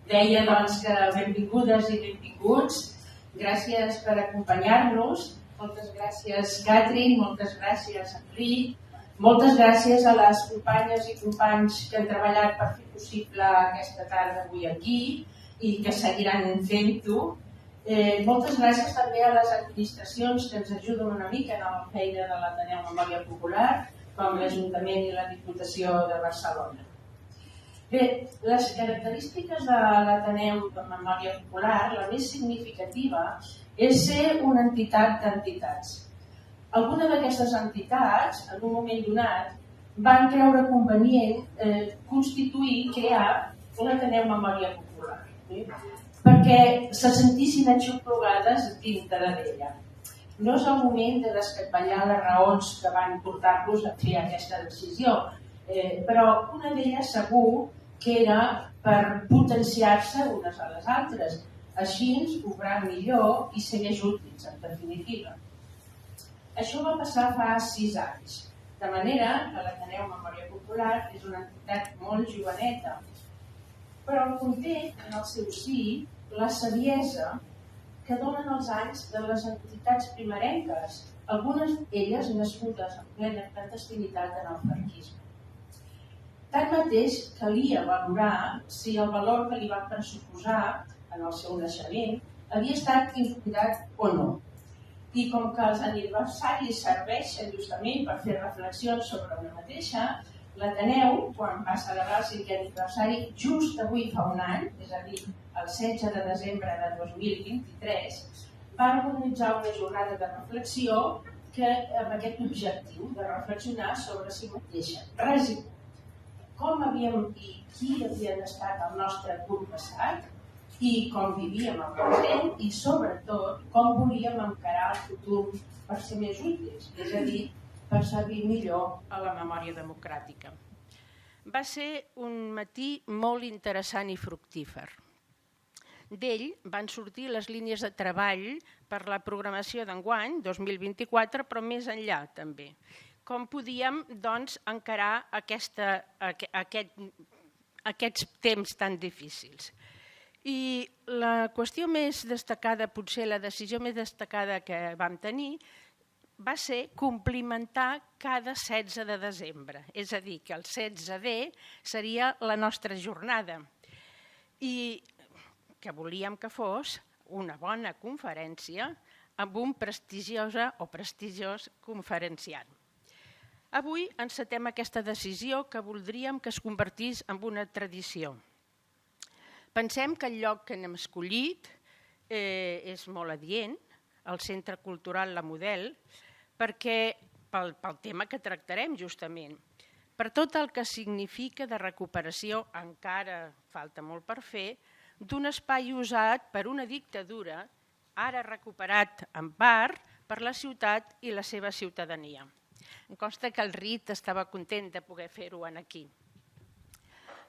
Deia doncs que benvingudes i benvinguts, gràcies per acompanyar-nos, moltes gràcies Catherine, moltes gràcies Enric, moltes gràcies a les companyes i companys que han treballat per fer possible aquesta tarda avui aquí i que seguiran fent-ho. Moltes gràcies també a les administracions que ens ajuden una mica en la feina de l'Ateneu Memòria Popular, com l'Ajuntament i la Diputació de Barcelona. Bé, les característiques de l'Ateneu de Memòria Popular, la més significativa, és ser una entitat d'entitats. Algunes d'aquestes entitats, en un moment donat, van creure convenient crear l'Ateneu Memòria Popular, perquè se sentissin aixoplugades dintre d'ella. No és el moment de descampellar les raons que van portar-los a fer aquesta decisió, però una d'elles segur que era per potenciar-se unes a les altres, així obrar millor i ser més útils, en definitiva. Això va passar fa 6 anys, de manera que l'Ateneu Memòria Popular és una entitat molt joveneta, però conté en el seu si la saviesa que donen els anys de les entitats primerenques, algunes d'elles nascudes en plena clandestinitat en el franquisme. Tanmateix, calia valorar si el valor que li van pressuposar en el seu naixement havia estat infundat o no. I com que els aniversaris serveixen justament per fer reflexions sobre una mateixa, l'Ateneu, quan va celebrar el 5è aniversari just avui fa un any, és a dir, el 16 de desembre de 2023, va organitzar una jornada de reflexió amb aquest objectiu de reflexionar sobre si mateixa. Com havíem i qui havien estat el nostre curt passat, i com vivíem el present i, sobretot, com volíem encarar el futur per ser més útils, és a dir, per servir millor a la memòria democràtica. Va ser un matí molt interessant i fructífer. D'ell van sortir les línies de treball per la programació d'enguany, 2024, però més enllà també. Com podíem, doncs, encarar aquests temps tan difícils. I la qüestió més destacada, potser la decisió més destacada que vam tenir, va ser complimentar cada 16 de desembre. És a dir, que el 16D seria la nostra jornada i que volíem que fos una bona conferència amb un prestigiós conferenciant. Avui encetem aquesta decisió que voldríem que es convertís en una tradició. Pensem que el lloc que hem escollit és molt adient, el Centre Cultural La Model, perquè pel tema que tractarem justament, per tot el que significa de recuperació, encara falta molt per fer, d'un espai usat per una dictadura, ara recuperat en part per la ciutat i la seva ciutadania. Em consta que el RIT estava content de poder fer-ho aquí.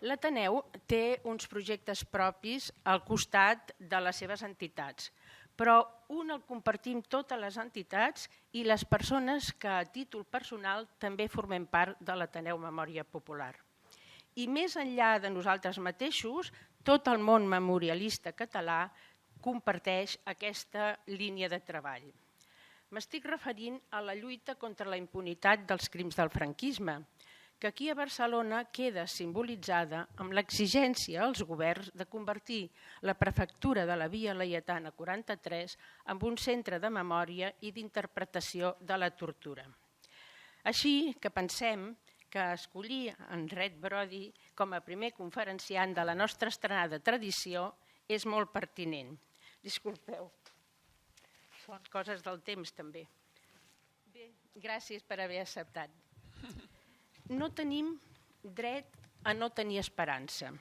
L'Ateneu té uns projectes propis al costat de les seves entitats, però un el compartim totes les entitats i les persones que a títol personal també formem part de l'Ateneu Memòria Popular. I més enllà de nosaltres mateixos, tot el món memorialista català comparteix aquesta línia de treball. M'estic referint a la lluita contra la impunitat dels crims del franquisme, que aquí a Barcelona queda simbolitzada amb l'exigència als governs de convertir la prefectura de la Via Laietana 43 en un centre de memòria i d'interpretació de la tortura. Així que pensem que escollir en Red Brody com a primer conferenciant de la nostra estrenada tradició és molt pertinent. Disculpeu, són coses del temps també. Bé, gràcies per haver acceptat. No tenim dret a no tenir esperança,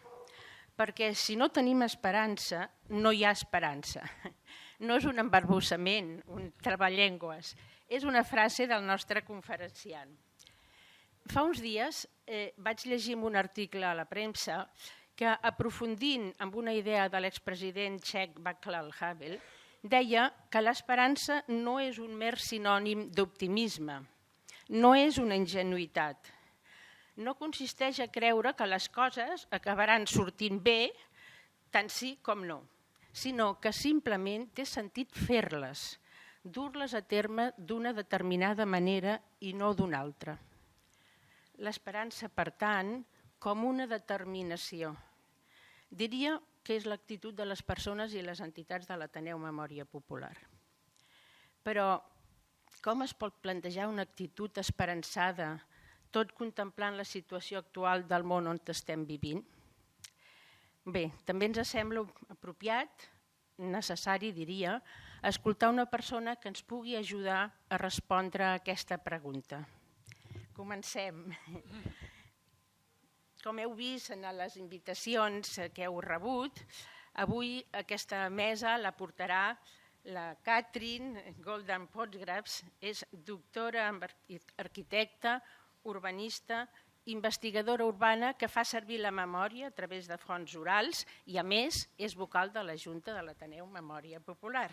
perquè si no tenim esperança, no hi ha esperança. No és un embarbussament, un traballengues, és una frase del nostre conferenciant. Fa uns dies vaig llegir un article a la premsa que, aprofundint en una idea de l'expresident txec Václav Havel, deia que l'esperança no és un mer sinònim d'optimisme, no és una ingenuïtat. No consisteix a creure que les coses acabaran sortint bé tant sí com no, sinó que simplement té sentit fer-les, dur-les a terme d'una determinada manera i no d'una altra. L'esperança, per tant, com una determinació. Diria que és l'actitud de les persones i les entitats de l'Ateneu Memòria Popular. Però com es pot plantejar una actitud esperançada, tot contemplant la situació actual del món on estem vivint? Bé, també ens sembla apropiat, necessari, diria, escoltar una persona que ens pugui ajudar a respondre a aquesta pregunta. Comencem. Com heu vist en les invitacions que heu rebut, avui aquesta mesa la portarà la Catherine Golden Potsgraf, és doctora en arquitecta, urbanista, investigadora urbana que fa servir la memòria a través de fonts orals i, a més, és vocal de la Junta de l'Ateneu Memòria Popular.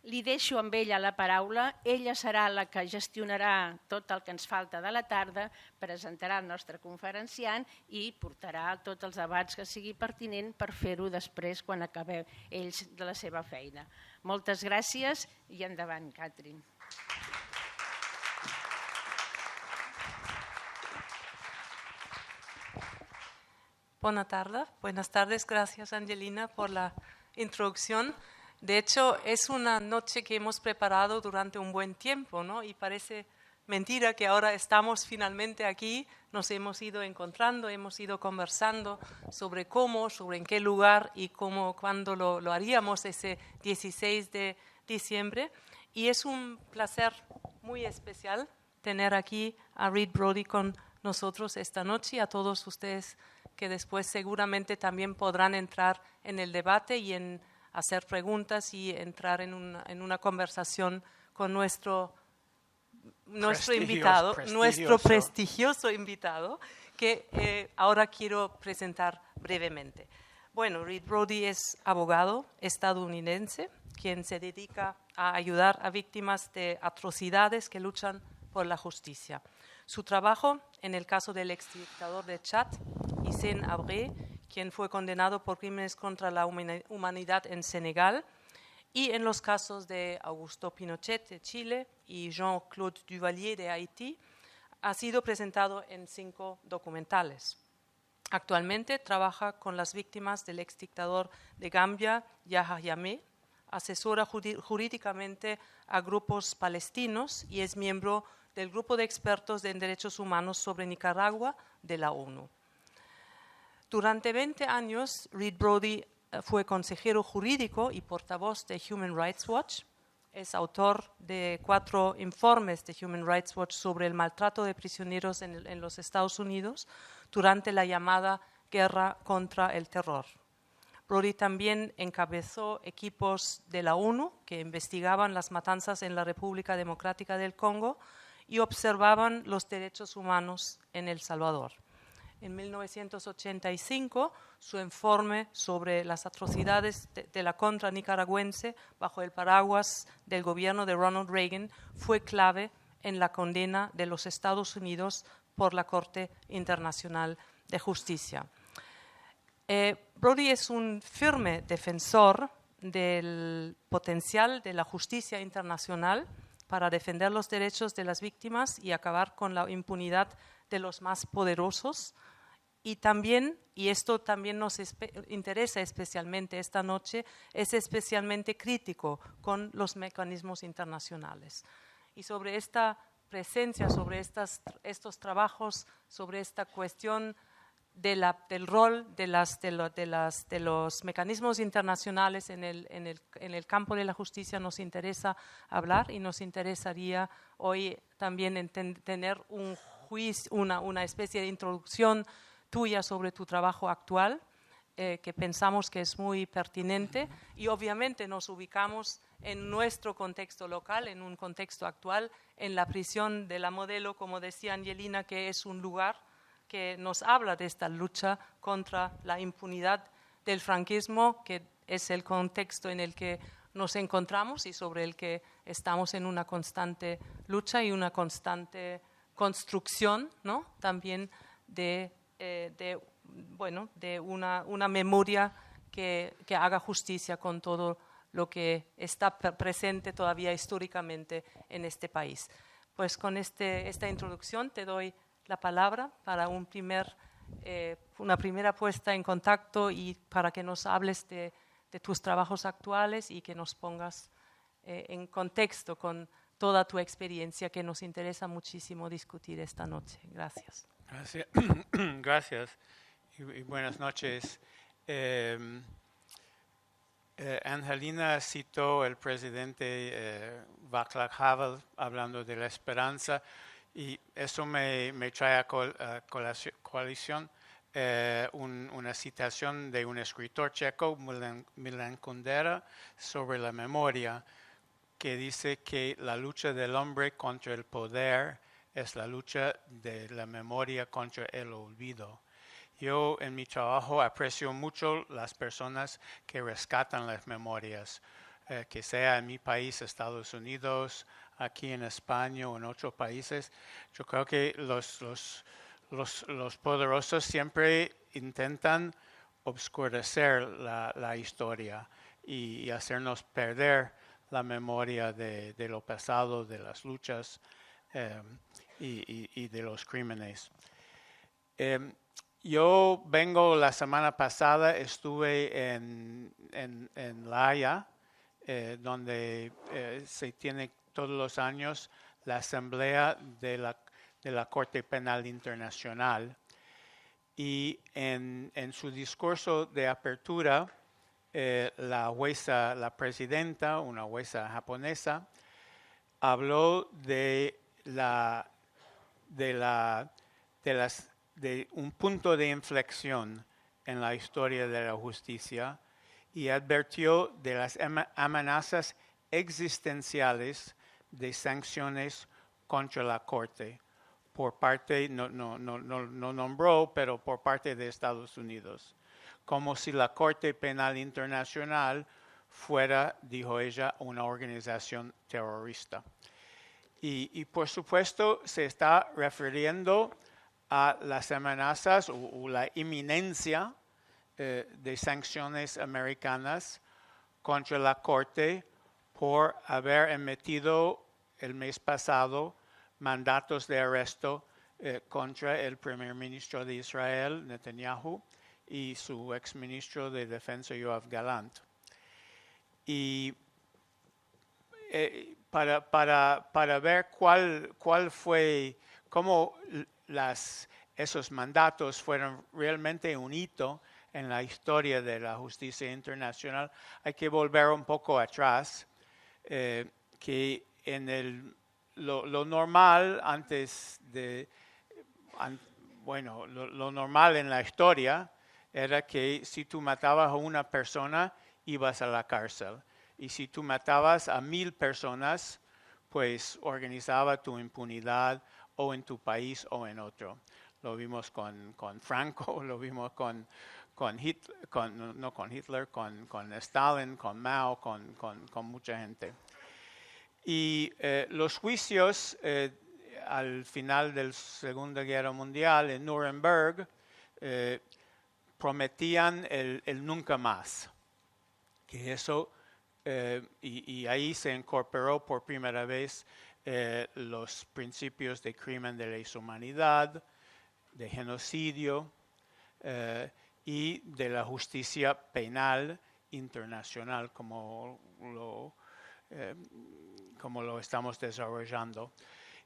Li deixo amb ella la paraula. Ella serà la que gestionarà tot el que ens falta de la tarda, presentarà el nostre conferenciant i portarà tots els debats que sigui pertinent per fer-ho després quan acabeu ells de la seva feina. Moltes gràcies i endavant, Catherine. Buenas tardes, gracias Angelina por la introducción. De hecho, es una noche que hemos preparado durante un buen tiempo, ¿no? Y parece mentira que ahora estamos finalmente aquí, nos hemos ido encontrando, hemos ido conversando sobre cómo, sobre en qué lugar y cómo, cuándo lo haríamos ese 16 de diciembre. Y es un placer muy especial tener aquí a Reed Brody con nosotros esta noche y a todos ustedes que después seguramente también podrán entrar en el debate y en hacer preguntas y entrar en una conversación con nuestro prestigioso invitado, que ahora quiero presentar brevemente. Bueno, Reed Brody es abogado estadounidense, quien se dedica a ayudar a víctimas de atrocidades que luchan por la justicia. Su trabajo en el caso del exdictador de Chad, Hissène Habré, quien fue condenado por crímenes contra la humanidad en Senegal, y en los casos de Augusto Pinochet de Chile y Jean-Claude Duvalier de Haití, ha sido presentado en 5 documentales. Actualmente trabaja con las víctimas del exdictador de Gambia, Yahya Jammeh, asesora jurídicamente a grupos palestinos y es miembro del Grupo de Expertos en Derechos Humanos sobre Nicaragua de la ONU. Durante 20 años, Reed Brody fue consejero jurídico y portavoz de Human Rights Watch. Es autor de 4 informes de Human Rights Watch sobre el maltrato de prisioneros en los Estados Unidos durante la llamada Guerra contra el Terror. Brody también encabezó equipos de la ONU que investigaban las matanzas en la República Democrática del Congo y observaban los derechos humanos en El Salvador. En 1985, su informe sobre las atrocidades de la contra nicaragüense bajo el paraguas del gobierno de Ronald Reagan fue clave en la condena de los Estados Unidos por la Corte Internacional de Justicia. Brody es un firme defensor del potencial de la justicia internacional para defender los derechos de las víctimas y acabar con la impunidad de los más poderosos. Y también, y esto también nos interesa especialmente esta noche, es especialmente crítico con los mecanismos internacionales. Y sobre esta presencia, sobre estos trabajos, sobre esta cuestión del rol de los mecanismos internacionales en el campo de la justicia nos interesa hablar y nos interesaría hoy también tener un juicio, una especie de introducción tuya sobre tu trabajo actual, que pensamos que es muy pertinente y obviamente nos ubicamos en nuestro contexto local, en un contexto actual, en la prisión de la Modelo, como decía Angelina, que es un lugar que nos habla de esta lucha contra la impunidad del franquismo, que es el contexto en el que nos encontramos y sobre el que estamos en una constante lucha y una constante construcción, ¿no? También de una memoria que haga justicia con todo lo que está presente todavía históricamente en este país. Pues con esta introducción te doy la palabra para una primera puesta en contacto y para que nos hables de tus trabajos actuales y que nos pongas en contexto con toda tu experiencia, que nos interesa muchísimo discutir esta noche. Gracias. Gracias, gracias y buenas noches. Angelina citó el presidente Václav Havel hablando de la esperanza y eso me trae a colación una citación de un escritor checo, Milan Kundera, sobre la memoria, que dice que la lucha del hombre contra el poder es la lucha de la memoria contra el olvido. Yo en mi trabajo aprecio mucho las personas que rescatan las memorias, que sea en mi país, Estados Unidos, aquí en España o en otros países. Yo creo que los poderosos siempre intentan obscurecer la historia y hacernos perder la memoria de lo pasado, de las luchas y de los crímenes. Yo vengo la semana pasada, estuve en La Haya, donde se tiene todos los años la asamblea de la Corte Penal Internacional. Y en su discurso de apertura, la presidenta, una jueza japonesa, habló de un punto de inflexión en la historia de la justicia y advirtió de las amenazas existenciales de sanciones contra la Corte por parte, no nombró, pero por parte de Estados Unidos, como si la Corte Penal Internacional fuera, dijo ella, una organización terrorista. Y por supuesto se está refiriendo a las amenazas o la inminencia de sanciones americanas contra la Corte por haber emitido el mes pasado mandatos de arresto contra el primer ministro de Israel, Netanyahu, y su exministro de Defensa, Yoav Gallant. Y para ver cuál fue, cómo esos mandatos fueron realmente un hito en la historia de la justicia internacional, hay que volver un poco atrás, que en lo normal lo normal en la historia era que si tú matabas a una persona, ibas a la cárcel. Y si tú matabas a 1,000 personas, pues organizaba tu impunidad o en tu país o en otro. Lo vimos con Franco, lo vimos con Stalin, con Mao, con mucha gente. Y los juicios al final de la Segunda Guerra Mundial en Nuremberg prometían el nunca más. Que eso, y ahí se incorporó por primera vez los principios de crimen de lesa humanidad, de genocidio y de la justicia penal internacional como lo estamos desarrollando.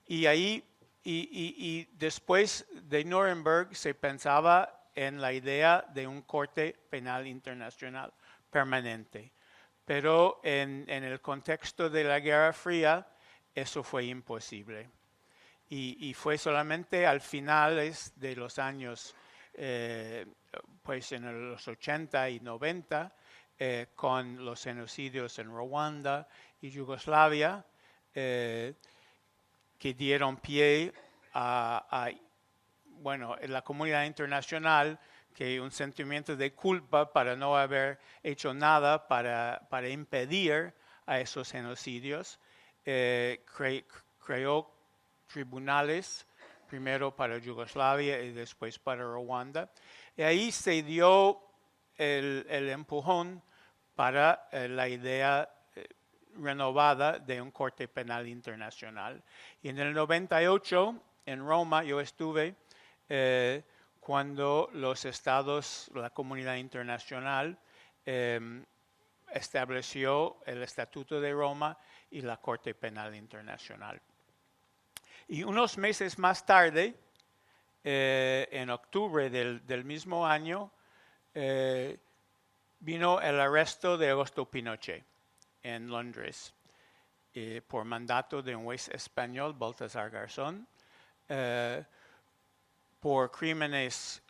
Y ahí, y después de Nuremberg se pensaba en la idea de un corte penal internacional permanente. Pero en el contexto de la Guerra Fría, eso fue imposible. Y fue solamente al finales de los años, pues en los 80 y 90, con los genocidios en Ruanda y Yugoslavia, que dieron pie en la comunidad internacional, que un sentimiento de culpa para no haber hecho nada para impedir a esos genocidios, creó tribunales, primero para Yugoslavia y después para Ruanda. Y ahí se dio el empujón para la idea renovada de un Corte Penal Internacional. Y en el 98, en Roma, yo estuve cuando los estados, la comunidad internacional, estableció el Estatuto de Roma y la Corte Penal Internacional. Y unos meses más tarde, en octubre del mismo año, vino el arresto de Augusto Pinochet en Londres por mandato de un juez español, Baltasar Garzón, por crímenes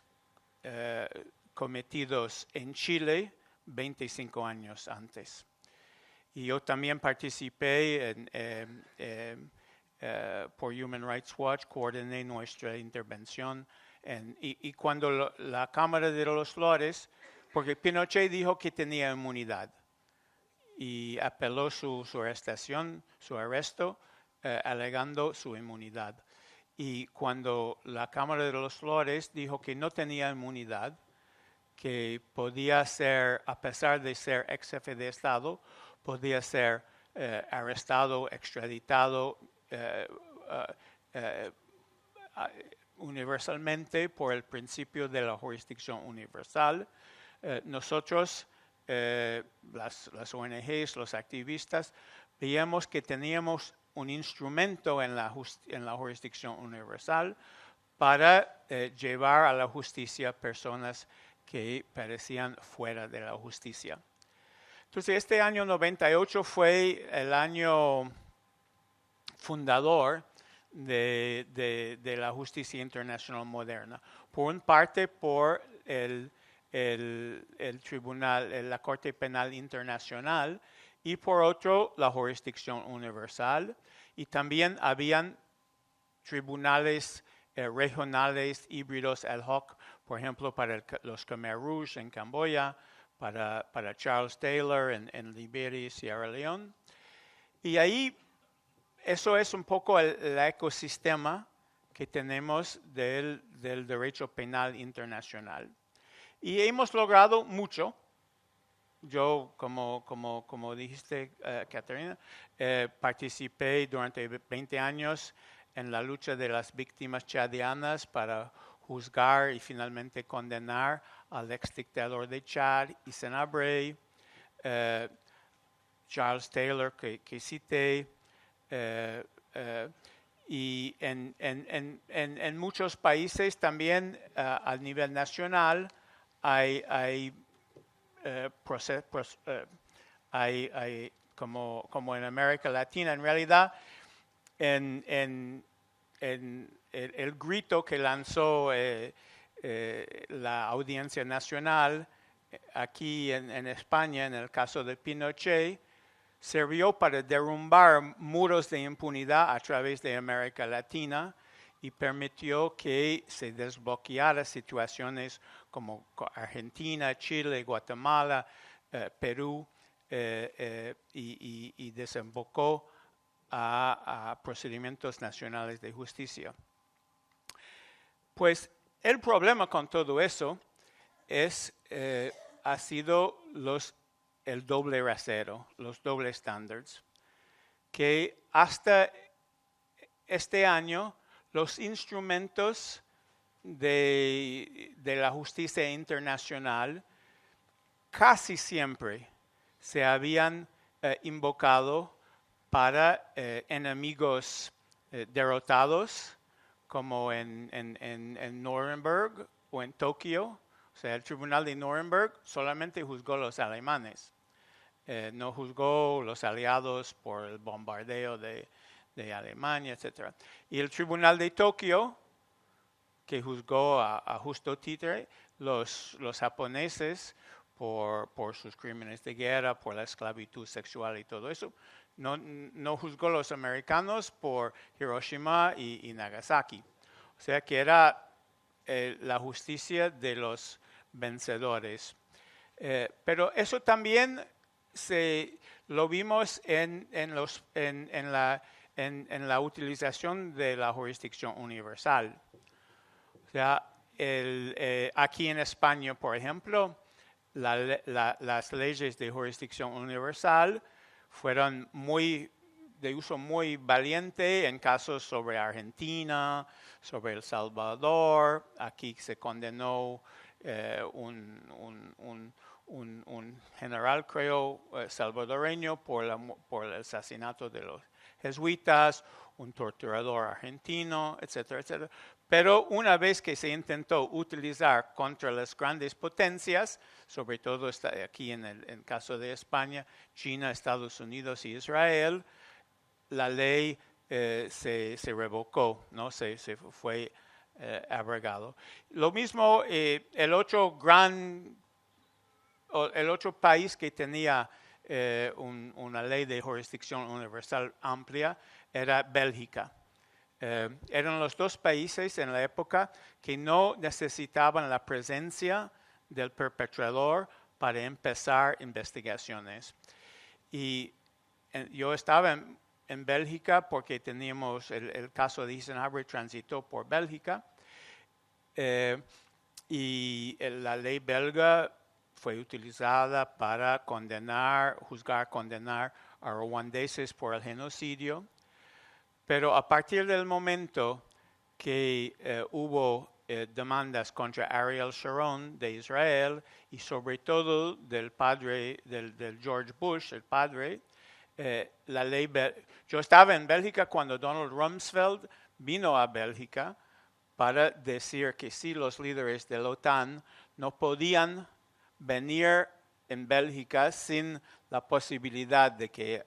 cometidos en Chile 25 años antes. Y yo también participé por Human Rights Watch, coordiné nuestra intervención. Y cuando la Cámara de los Lores, porque Pinochet dijo que tenía inmunidad y apeló su arrestación, su arresto, alegando su inmunidad. Y cuando la Cámara de los Lores dijo que no tenía inmunidad, que podía ser, a pesar de ser ex jefe de Estado, podía ser arrestado, extraditado universalmente por el principio de la jurisdicción universal. Nosotros, las ONGs, los activistas, veíamos que teníamos un instrumento en la jurisdicción universal para llevar a la justicia personas que perecían fuera de la justicia. Entonces, este año 98 fue el año fundador de la justicia internacional moderna. Por una parte, por el tribunal, la Corte Penal Internacional, y por otro, la jurisdicción universal. Y también habían tribunales regionales híbridos ad hoc, por ejemplo, para los Khmer Rouge en Camboya, para Charles Taylor en Liberia y Sierra Leone. Y ahí, eso es un poco el ecosistema que tenemos del derecho penal internacional. Y hemos logrado mucho. Yo, como dijiste, Caterina, participé durante 20 años en la lucha de las víctimas chadianas para juzgar y finalmente condenar al exdictador de Chad, Hissène Habré, Charles Taylor, que cité, y en muchos países también a nivel nacional hay como en América Latina, en realidad, el grito que lanzó la Audiencia Nacional aquí en España, en el caso de Pinochet, sirvió para derrumbar muros de impunidad a través de América Latina y permitió que se desbloqueara situaciones como Argentina, Chile, Guatemala, Perú, y desembocó a procedimientos nacionales de justicia. Pues el problema con todo eso ha sido el doble rasero, los dobles estándares, que hasta este año los instrumentos de la justicia internacional casi siempre se habían invocado para enemigos derrotados, como en Nuremberg o en Tokio. O sea, el tribunal de Nuremberg solamente juzgó a los alemanes, no juzgó los aliados por el bombardeo de Alemania, etc. Y el tribunal de Tokio, que juzgó a justo títere los japoneses por sus crímenes de guerra, por la esclavitud sexual y todo eso, no juzgó a los americanos por Hiroshima y Nagasaki. O sea que era la justicia de los vencedores. Pero eso también lo vimos en la utilización de la jurisdicción universal. O sea, aquí en España, por ejemplo, las leyes de jurisdicción universal fueron de uso muy valiente en casos sobre Argentina, sobre El Salvador. Aquí se condenó un general, creo, salvadoreño por el asesinato de los jesuitas, un torturador argentino, etcétera, etcétera. Pero una vez que se intentó utilizar contra las grandes potencias, sobre todo aquí en el caso de España, China, Estados Unidos y Israel, la ley se revocó, ¿no? Se fue abrogado. Lo mismo, el otro país que tenía una ley de jurisdicción universal amplia era Bélgica. Eran los dos países en la época que no necesitaban la presencia del perpetrador para empezar investigaciones. Y yo estaba en Bélgica porque teníamos el caso de Eisenhower transitó por Bélgica y la ley belga fue utilizada para condenar a ruandeses por el genocidio. Pero a partir del momento que hubo demandas contra Ariel Sharon de Israel y sobre todo del George Bush, el padre, la ley yo estaba en Bélgica cuando Donald Rumsfeld vino a Bélgica para decir que sí, los líderes de la OTAN no podían venir en Bélgica sin la posibilidad de que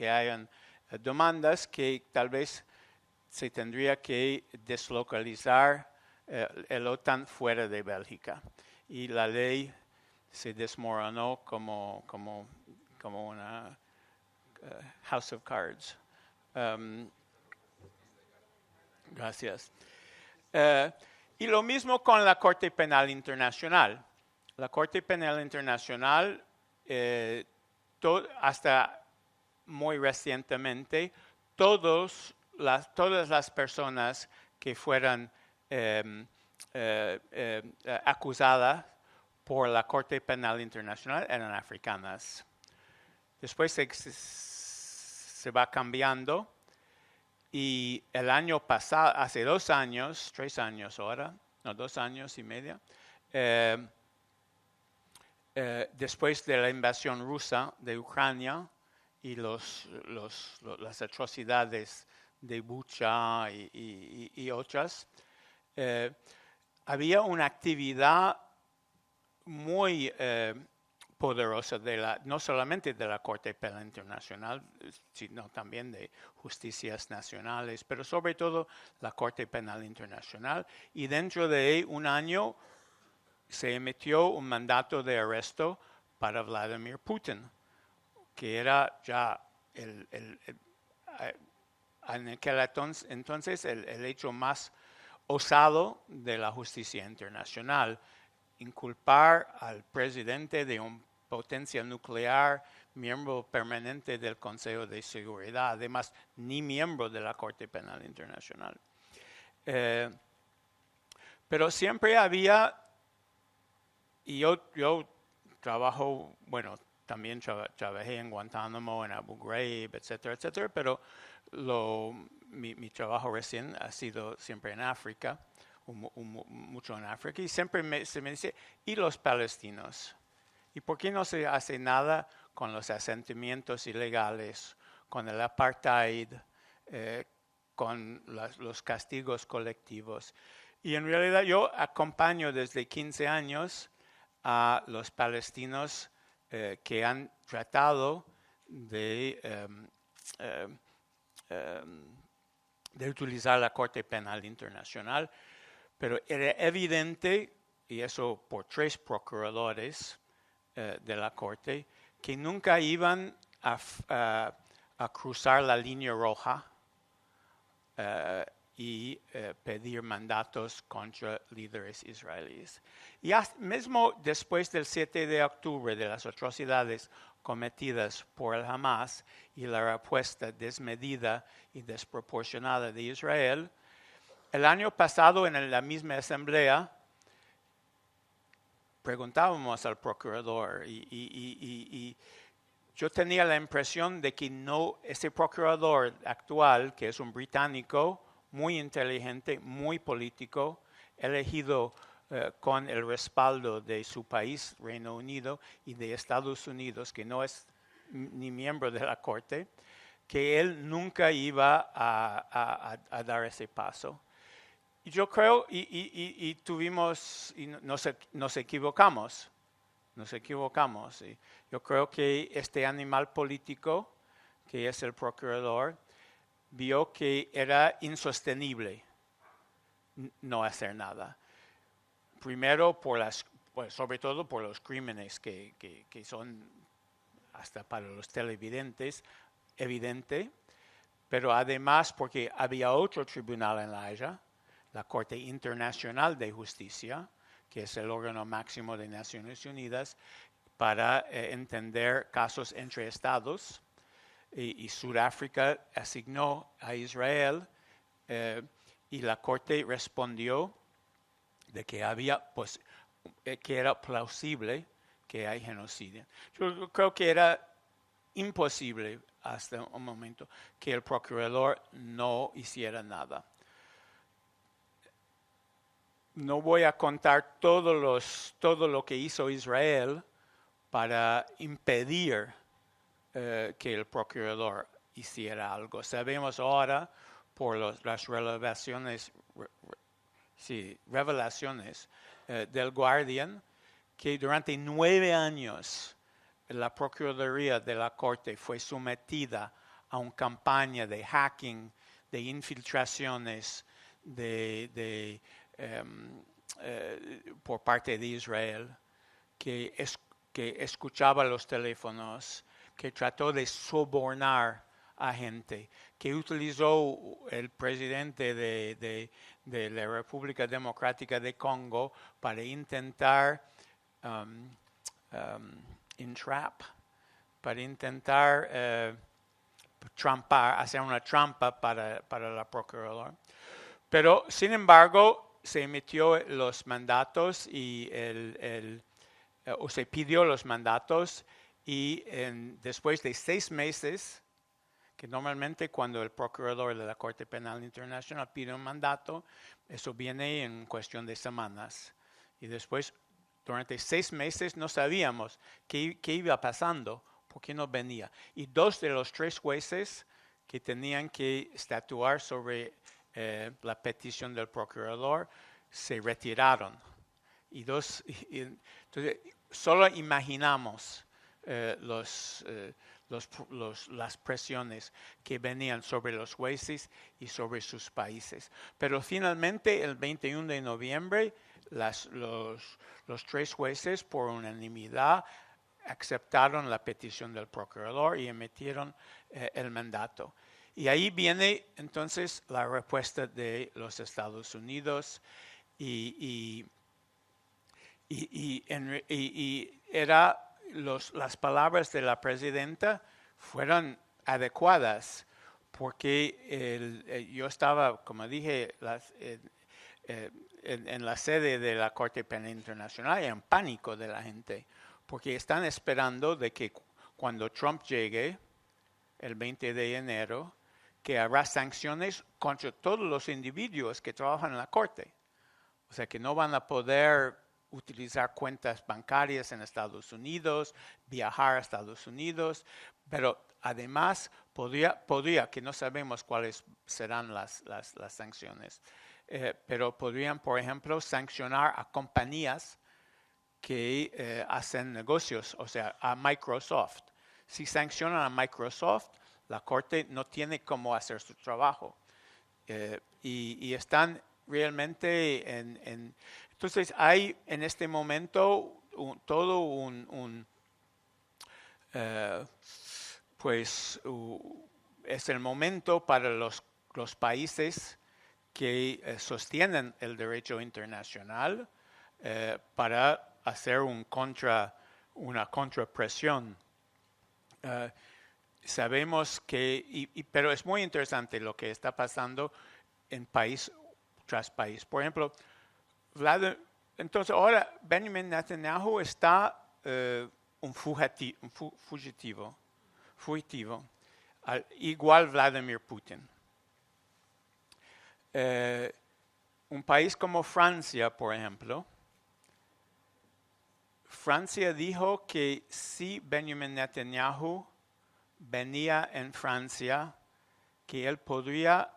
hayan demandas que tal vez se tendría que deslocalizar el OTAN fuera de Bélgica. Y la ley se desmoronó como una house of cards. Gracias. Y lo mismo con la Corte Penal Internacional. La Corte Penal Internacional, hasta muy recientemente, todas las personas que fueran acusadas por la Corte Penal Internacional eran africanas. Después se va cambiando y el año pasado, hace 2 años, 3 años ahora, no, 2 años y medio, después de la invasión rusa de Ucrania y las atrocidades de Bucha y otras, había una actividad muy poderosa no solamente de la Corte Penal Internacional, sino también de justicias nacionales, pero sobre todo la Corte Penal Internacional. Y dentro de un año se emitió un mandato de arresto para Vladimir Putin, que era ya en aquel entonces el hecho más osado de la justicia internacional, inculpar al presidente de una potencia nuclear, miembro permanente del Consejo de Seguridad, además ni miembro de la Corte Penal Internacional. Pero siempre había, y yo trabajo, bueno, también trabajé en Guantánamo, en Abu Ghraib, etcétera, etcétera, pero mi trabajo recién ha sido siempre en África, mucho en África, y siempre se me dice, ¿y los palestinos? ¿Y por qué no se hace nada con los asentamientos ilegales, con el apartheid, con los castigos colectivos? Y en realidad yo acompaño desde 15 años a los palestinos que han tratado de utilizar la Corte Penal Internacional, pero era evidente, y eso por 3 procuradores de la Corte, que nunca iban a cruzar la línea roja y pedir mandatos contra líderes israelíes. Y mismo después del 7 de octubre, de las atrocidades cometidas por el Hamas y la respuesta desmedida y desproporcionada de Israel, el año pasado en la misma asamblea, preguntábamos al procurador y yo tenía la impresión de que no, ese procurador actual, que es un británico muy inteligente, muy político, elegido con el respaldo de su país, Reino Unido, y de Estados Unidos, que no es ni miembro de la Corte, que él nunca iba a dar ese paso. Y yo creo, y tuvimos, y nos equivocamos. Y yo creo que este animal político, que es el procurador, vio que era insostenible no hacer nada. Primero, sobre todo por los crímenes que son, hasta para los televidentes, evidente, pero además porque había otro tribunal en La Haya, la Corte Internacional de Justicia, que es el órgano máximo de Naciones Unidas para entender casos entre estados, y Sudáfrica asignó a Israel y la Corte respondió de que que era plausible que hay genocidio. Yo creo que era imposible hasta un momento que el procurador no hiciera nada. No voy a contar todo lo que hizo Israel para impedir que el procurador hiciera algo. Sabemos ahora por las revelaciones del Guardian que durante 9 años la Procuraduría de la Corte fue sometida a una campaña de hacking, de infiltraciones, por parte de Israel, que escuchaba los teléfonos, que trató de sobornar a gente, que utilizó el presidente de la República Democrática de Congo para intentar hacer una trampa para la Procuradora. Pero, sin embargo, se emitió los mandatos o se pidió los mandatos y después de 6 meses, que normalmente cuando el procurador de la Corte Penal Internacional pide un mandato, eso viene en cuestión de semanas. Y después, durante 6 meses, no sabíamos qué iba pasando, por qué no venía. Y 2 de los 3 jueces que tenían que estatuar sobre la petición del procurador se retiraron. Entonces, solo imaginamos las presiones que venían sobre los jueces y sobre sus países. Pero finalmente, el 21 de noviembre, los 3 jueces, por unanimidad, aceptaron la petición del procurador y emitieron el mandato. Y ahí viene entonces la respuesta de los Estados Unidos y las palabras de la presidenta fueron adecuadas porque yo estaba, como dije, en la sede de la Corte Penal Internacional, en pánico de la gente, porque están esperando de que cuando Trump llegue el 20 de enero, que habrá sanciones contra todos los individuos que trabajan en la Corte. O sea, que no van a poder utilizar cuentas bancarias en Estados Unidos, viajar a Estados Unidos, pero además podría, que no sabemos cuáles serán las sanciones, pero podrían, por ejemplo, sancionar a compañías que hacen negocios, o sea, a Microsoft. Si sancionan a Microsoft, la Corte no tiene cómo hacer su trabajo. Y están realmente entonces hay en este momento es el momento para los países que sostienen el derecho internacional para hacer una contrapresión. Sabemos pero es muy interesante lo que está pasando en país tras país. Por ejemplo, entonces ahora Benjamin Netanyahu está un fugitivo, igual Vladimir Putin. Un país como Francia, por ejemplo, Francia dijo que si Benjamin Netanyahu venía en Francia, que él podría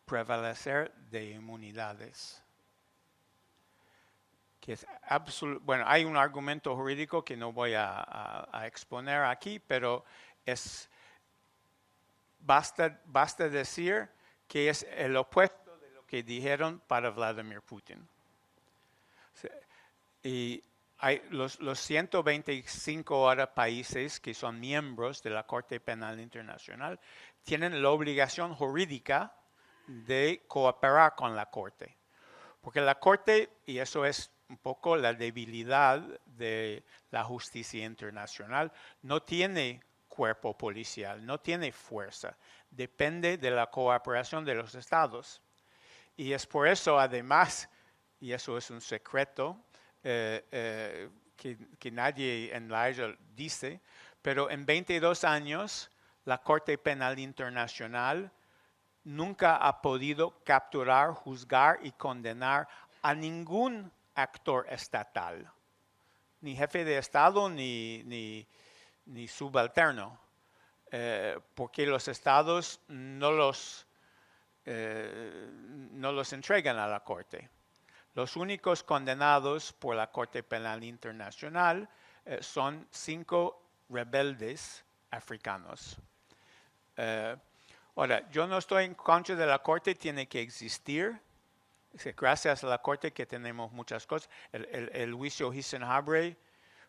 prevalecer de inmunidades. Que es bueno, hay un argumento jurídico que no voy a exponer aquí, pero basta decir que es el opuesto de lo que dijeron para Vladimir Putin. Y hay los 125 ahora países que son miembros de la Corte Penal Internacional tienen la obligación jurídica de cooperar con la Corte. Porque la Corte, y eso es un poco la debilidad de la justicia internacional, no tiene cuerpo policial, no tiene fuerza, depende de la cooperación de los estados. Y es por eso, además, y eso es un secreto, que nadie en La Haya dice, pero en 22 años la Corte Penal Internacional nunca ha podido capturar, juzgar y condenar a ningún actor estatal, ni jefe de Estado ni subalterno, porque los estados no los entregan a la Corte. Los únicos condenados por la Corte Penal Internacional son 5 rebeldes africanos. Ahora, yo no estoy en contra de la Corte, tiene que existir. Gracias a la Corte que tenemos muchas cosas. El juicio Hissenhabre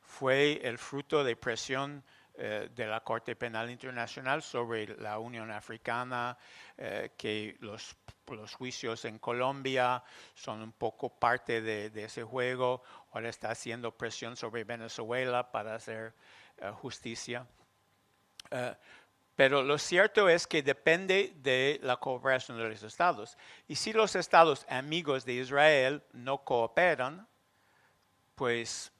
fue el fruto de presión de la Corte Penal Internacional sobre la Unión Africana, que los juicios en Colombia son un poco parte de ese juego. Ahora está haciendo presión sobre Venezuela para hacer justicia. Pero lo cierto es que depende de la cooperación de los estados. Y si los estados amigos de Israel no cooperan, pues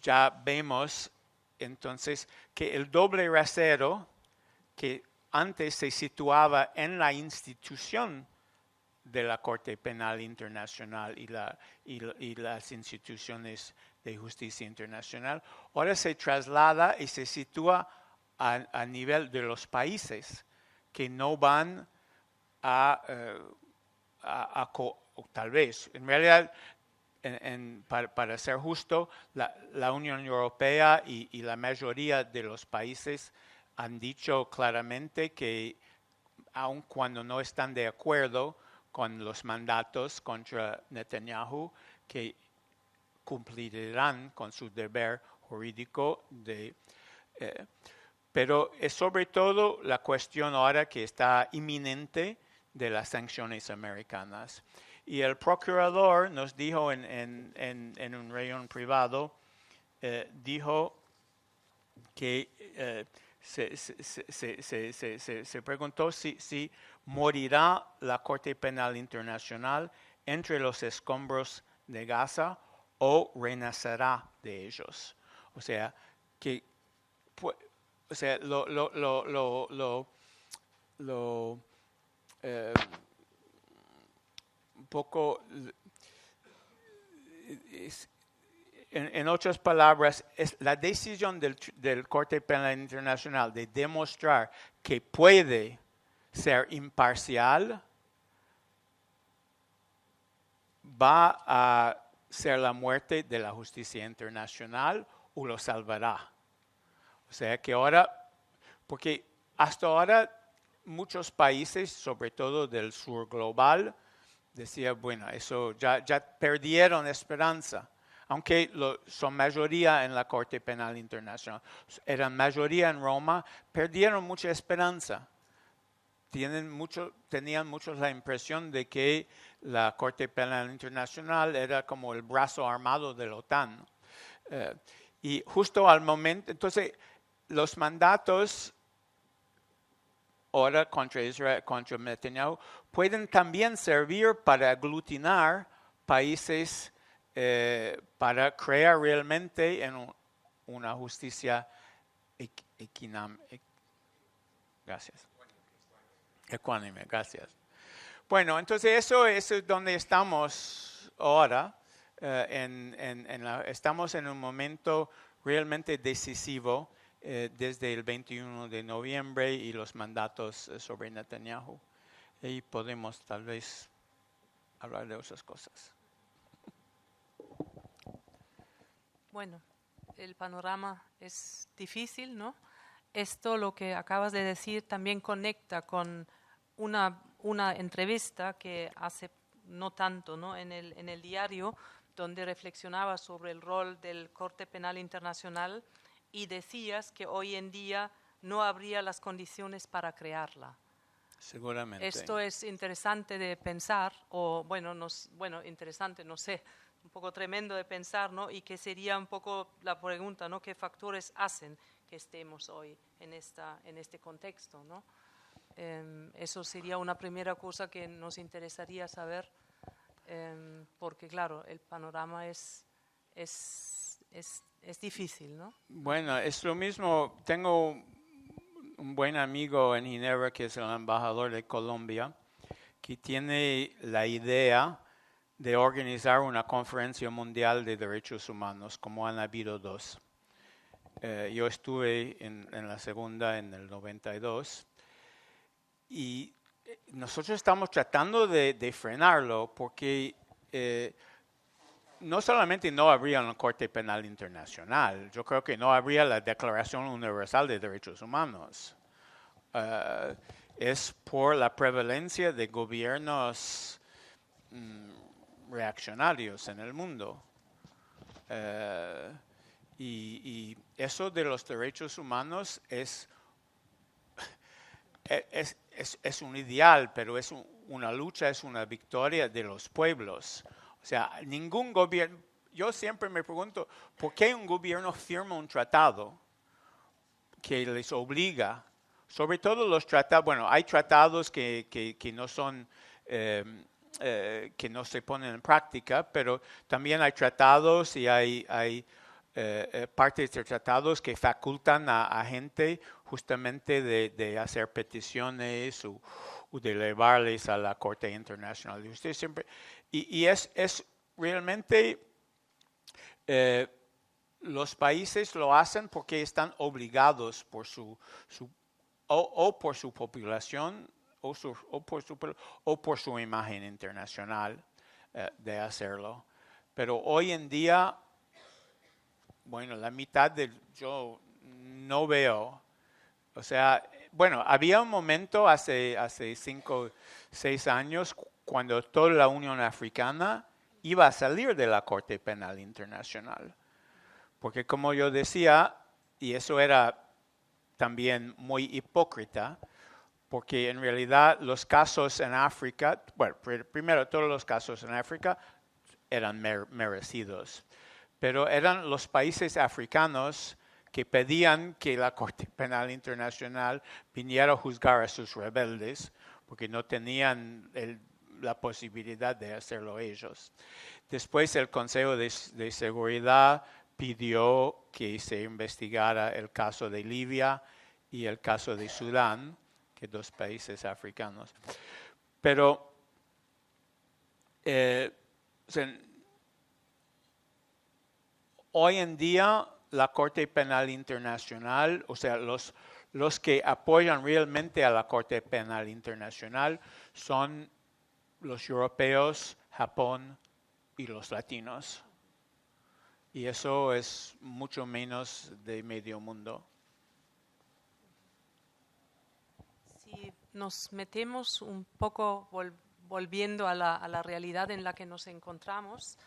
ya vemos entonces que el doble rasero que antes se situaba en la institución de la Corte Penal Internacional y las instituciones de justicia internacional, ahora se traslada y se sitúa a nivel de los países que no van tal vez, en realidad, para ser justo, la Unión Europea y la mayoría de los países han dicho claramente que aun cuando no están de acuerdo con los mandatos contra Netanyahu, que cumplirán con su deber jurídico pero es sobre todo la cuestión ahora que está inminente de las sanciones americanas. Y el procurador nos dijo en un reunión privado, dijo que se preguntó si morirá la Corte Penal Internacional entre los escombros de Gaza o renacerá de ellos. O sea, que un poco, en otras palabras, es la decisión del Corte Penal Internacional de demostrar que puede ser imparcial va a ser la muerte de la justicia internacional o lo salvará. O sea que ahora, porque hasta ahora muchos países, sobre todo del sur global, decían, bueno, eso ya perdieron esperanza, aunque son mayoría en la Corte Penal Internacional, eran mayoría en Roma, perdieron mucha esperanza. Tenían muchos la impresión de que la Corte Penal Internacional era como el brazo armado de la OTAN. Y justo al momento, entonces, los mandatos ahora contra Israel, contra Netanyahu, pueden también servir para aglutinar países para crear realmente una justicia ecuánime, gracias. Bueno, entonces eso es donde estamos ahora. Estamos en un momento realmente decisivo desde el 21 de noviembre y los mandatos sobre Netanyahu. Y podemos tal vez hablar de otras cosas. Bueno, el panorama es difícil, ¿no? Esto, lo que acabas de decir, también conecta con una entrevista que hace no tanto, ¿no? en el diario, donde reflexionabas sobre el rol del Corte Penal Internacional y decías que hoy en día no habría las condiciones para crearla. Seguramente. Esto es interesante de pensar, o bueno, interesante, no sé, un poco tremendo de pensar, ¿no? Y que sería un poco la pregunta, ¿no? ¿Qué factores hacen que estemos hoy en este contexto, ¿no? Eso sería una primera cosa que nos interesaría saber, porque claro, el panorama es difícil, ¿no? Bueno, es lo mismo. Tengo un buen amigo en Ginebra que es el embajador de Colombia, que tiene la idea de organizar una conferencia mundial de derechos humanos, como han habido dos. Yo estuve en la segunda en el 92 y nosotros estamos tratando de frenarlo porque no solamente no habría una Corte Penal Internacional, yo creo que no habría la Declaración Universal de Derechos Humanos. Es por la prevalencia de gobiernos reaccionarios en el mundo. Y eso de los derechos humanos es un ideal, pero es una lucha, es una victoria de los pueblos. O sea, ningún gobierno, yo siempre me pregunto, ¿por qué un gobierno firma un tratado que les obliga? Sobre todo los tratados, bueno, hay tratados que no son, que no se ponen en práctica, pero también hay tratados y hay partes de tratados que facultan a gente justamente de hacer peticiones o de llevarles a la Corte Internacional de Justicia. Siempre, y es realmente, los países lo hacen porque están obligados por por su población o por su imagen internacional de hacerlo. Pero hoy en día, bueno, la mitad yo no veo. O sea, bueno, había un momento hace 5 o 6 años cuando toda la Unión Africana iba a salir de la Corte Penal Internacional. Porque como yo decía, y eso era también muy hipócrita, porque en realidad los casos en África, bueno, primero todos los casos en África eran merecidos, pero eran los países africanos que pedían que la Corte Penal Internacional viniera a juzgar a sus rebeldes, porque no tenían la posibilidad de hacerlo ellos. Después el Consejo de Seguridad pidió que se investigara el caso de Libia y el caso de Sudán, que dos países africanos. Pero hoy en día la Corte Penal Internacional, o sea, los que apoyan realmente a la Corte Penal Internacional son los europeos, Japón y los latinos. Y eso es mucho menos de medio mundo. Si nos metemos un poco volviendo a la realidad en la que nos encontramos,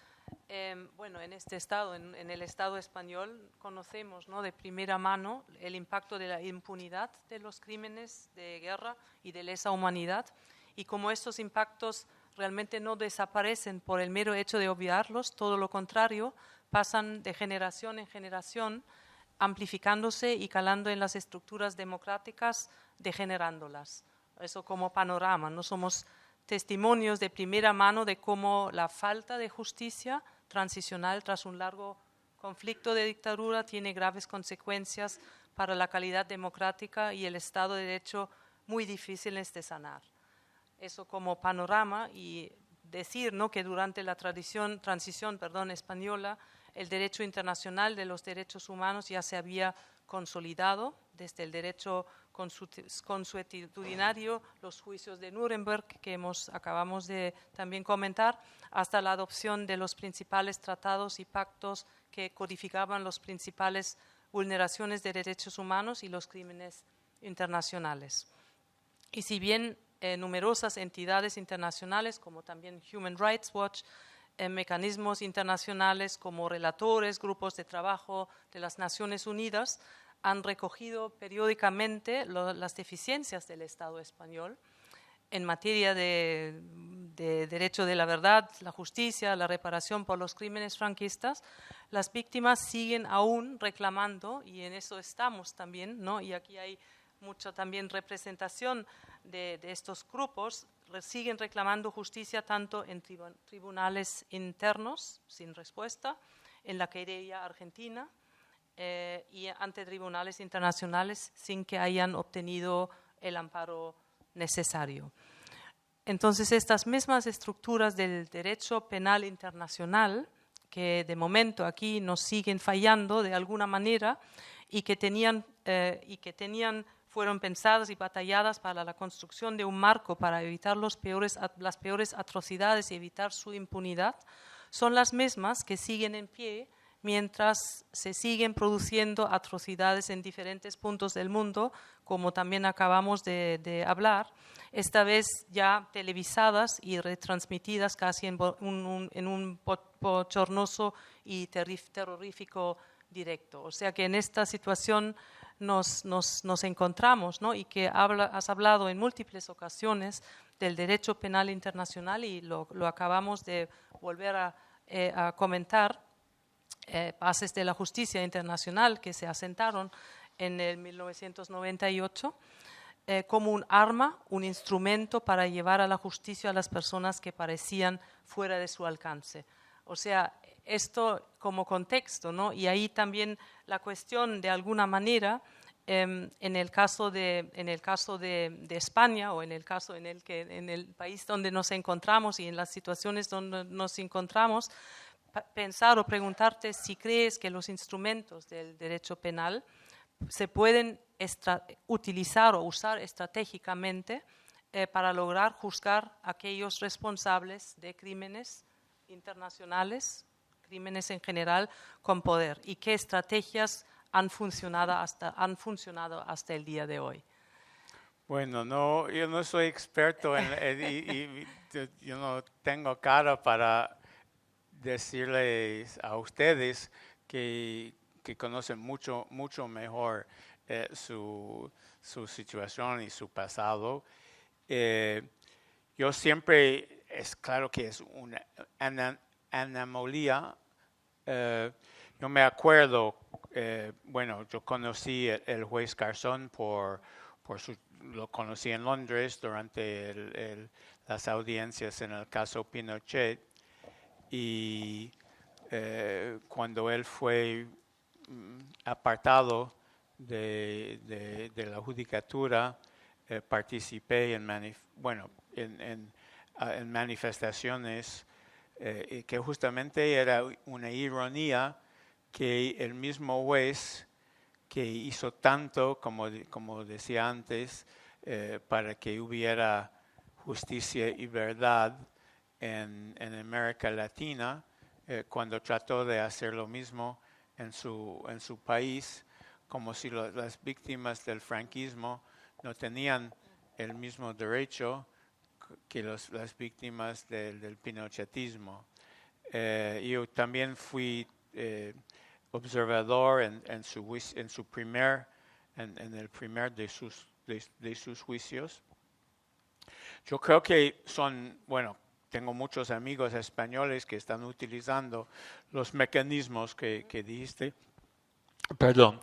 bueno, en este estado, en el Estado español, conocemos, ¿no?, de primera mano el impacto de la impunidad de los crímenes de guerra y de lesa humanidad, y como estos impactos realmente no desaparecen por el mero hecho de obviarlos, todo lo contrario, pasan de generación en generación, amplificándose y calando en las estructuras democráticas, degenerándolas. Eso como panorama, no somos testimonios de primera mano de cómo la falta de justicia transicional tras un largo conflicto de dictadura tiene graves consecuencias para la calidad democrática y el Estado de Derecho muy difíciles de sanar. Eso como panorama, y decir, ¿no?, que durante la transición española el derecho internacional de los derechos humanos ya se había consolidado desde el derecho consuetudinario, los juicios de Nuremberg que acabamos de también comentar, hasta la adopción de los principales tratados y pactos que codificaban las principales vulneraciones de derechos humanos y los crímenes internacionales. Y si bien numerosas entidades internacionales, como también Human Rights Watch, mecanismos internacionales como relatores, grupos de trabajo de las Naciones Unidas, han recogido periódicamente las deficiencias del Estado español en materia de derecho de la verdad, la justicia, la reparación por los crímenes franquistas. Las víctimas siguen aún reclamando, y en eso estamos también, ¿no? Y aquí hay mucha también representación de estos grupos, siguen reclamando justicia tanto en tribunales internos sin respuesta, en la querella argentina, y ante tribunales internacionales sin que hayan obtenido el amparo necesario. Entonces, estas mismas estructuras del derecho penal internacional, que de momento aquí nos siguen fallando de alguna manera y que fueron pensadas y batalladas para la construcción de un marco para evitar las peores atrocidades y evitar su impunidad, son las mismas que siguen en pie mientras se siguen produciendo atrocidades en diferentes puntos del mundo, como también acabamos de hablar, esta vez ya televisadas y retransmitidas casi en un bochornoso y terrorífico directo. O sea que en esta situación nos encontramos, ¿no? Y que has hablado en múltiples ocasiones del derecho penal internacional y lo acabamos de volver a comentar, bases de la justicia internacional que se asentaron en el 1998 como un arma, un instrumento para llevar a la justicia a las personas que parecían fuera de su alcance. O sea, esto como contexto, ¿no? Y ahí también la cuestión, de alguna manera, en el caso de España, o en el país donde nos encontramos y en las situaciones donde nos encontramos, pensar o preguntarte si crees que los instrumentos del derecho penal se pueden utilizar o usar estratégicamente para lograr juzgar a aquellos responsables de crímenes internacionales, crímenes en general, con poder, y qué estrategias han funcionado hasta el día de hoy. Bueno, yo no soy experto y yo no tengo cara para decirles a ustedes que conocen mucho mejor su situación y su pasado. Yo siempre, es claro que es una anomalía. Yo me acuerdo, yo conocí el juez Garzón lo conocí en Londres durante las audiencias en el caso Pinochet, y cuando él fue apartado de la judicatura, participé en manifestaciones que justamente era una ironía que el mismo juez que hizo tanto, como decía antes, para que hubiera justicia y verdad en América Latina, cuando trató de hacer lo mismo en su país, como si las víctimas del franquismo no tenían el mismo derecho que las víctimas del pinochetismo. Yo también fui observador en el primer de sus juicios. Yo creo que tengo muchos amigos españoles que están utilizando los mecanismos que dijiste. Perdón.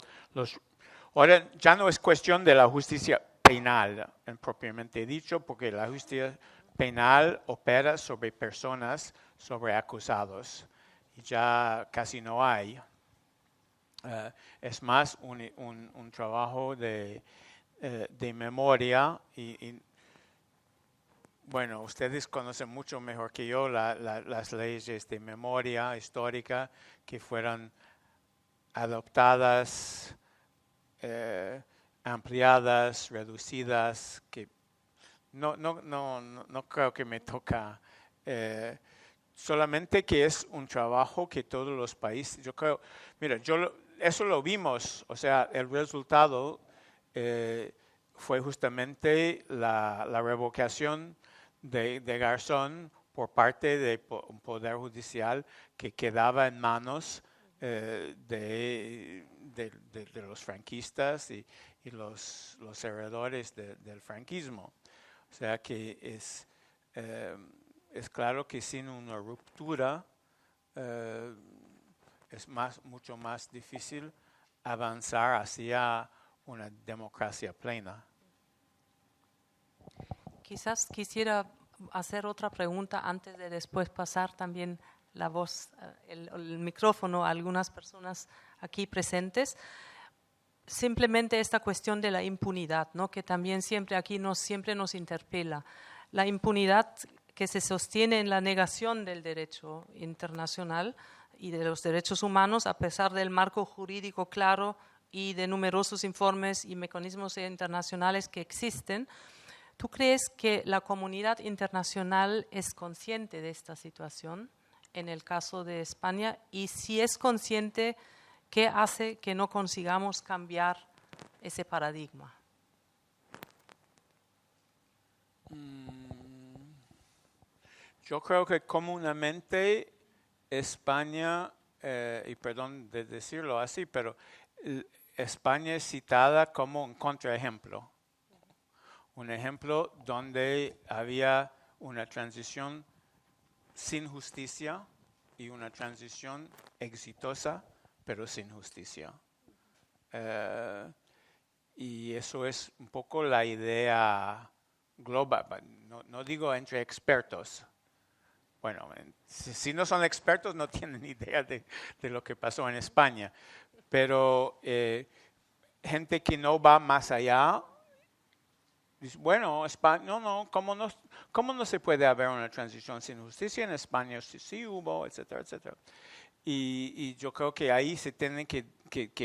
Ahora ya no es cuestión de la justicia penal, propiamente dicho, porque la justicia penal opera sobre personas, sobre acusados. Y ya casi no hay. Es más un trabajo de memoria y bueno, ustedes conocen mucho mejor que yo las leyes de memoria histórica que fueron adoptadas, ampliadas, reducidas, que no creo que me toca. Solamente que es un trabajo que todos los países, yo creo, mira, eso lo vimos, o sea, el resultado fue justamente la revocación de Garzón por parte del Poder Judicial que quedaba en manos de los franquistas y los heredores del franquismo. O sea que es claro que sin una ruptura es mucho más difícil avanzar hacia una democracia plena. Quizás quisiera hacer otra pregunta antes de después pasar también la voz, el micrófono a algunas personas aquí presentes. Simplemente esta cuestión de la impunidad, ¿no? Que también siempre aquí siempre nos interpela. La impunidad que se sostiene en la negación del derecho internacional y de los derechos humanos, a pesar del marco jurídico claro y de numerosos informes y mecanismos internacionales que existen. ¿Tú crees que la comunidad internacional es consciente de esta situación en el caso de España? Y si es consciente, ¿qué hace que no consigamos cambiar ese paradigma? Yo creo que comúnmente España, y perdón de decirlo así, pero España es citada como un contraejemplo. Un ejemplo donde había una transición sin justicia y una transición exitosa, pero sin justicia. Y eso es un poco la idea global, no digo entre expertos. Bueno, si no son expertos no tienen idea de lo que pasó en España, pero gente que no va más allá, dice, bueno, España, ¿cómo no se puede haber una transición sin justicia? En España sí hubo, etcétera, etcétera. Y yo creo que ahí se tiene que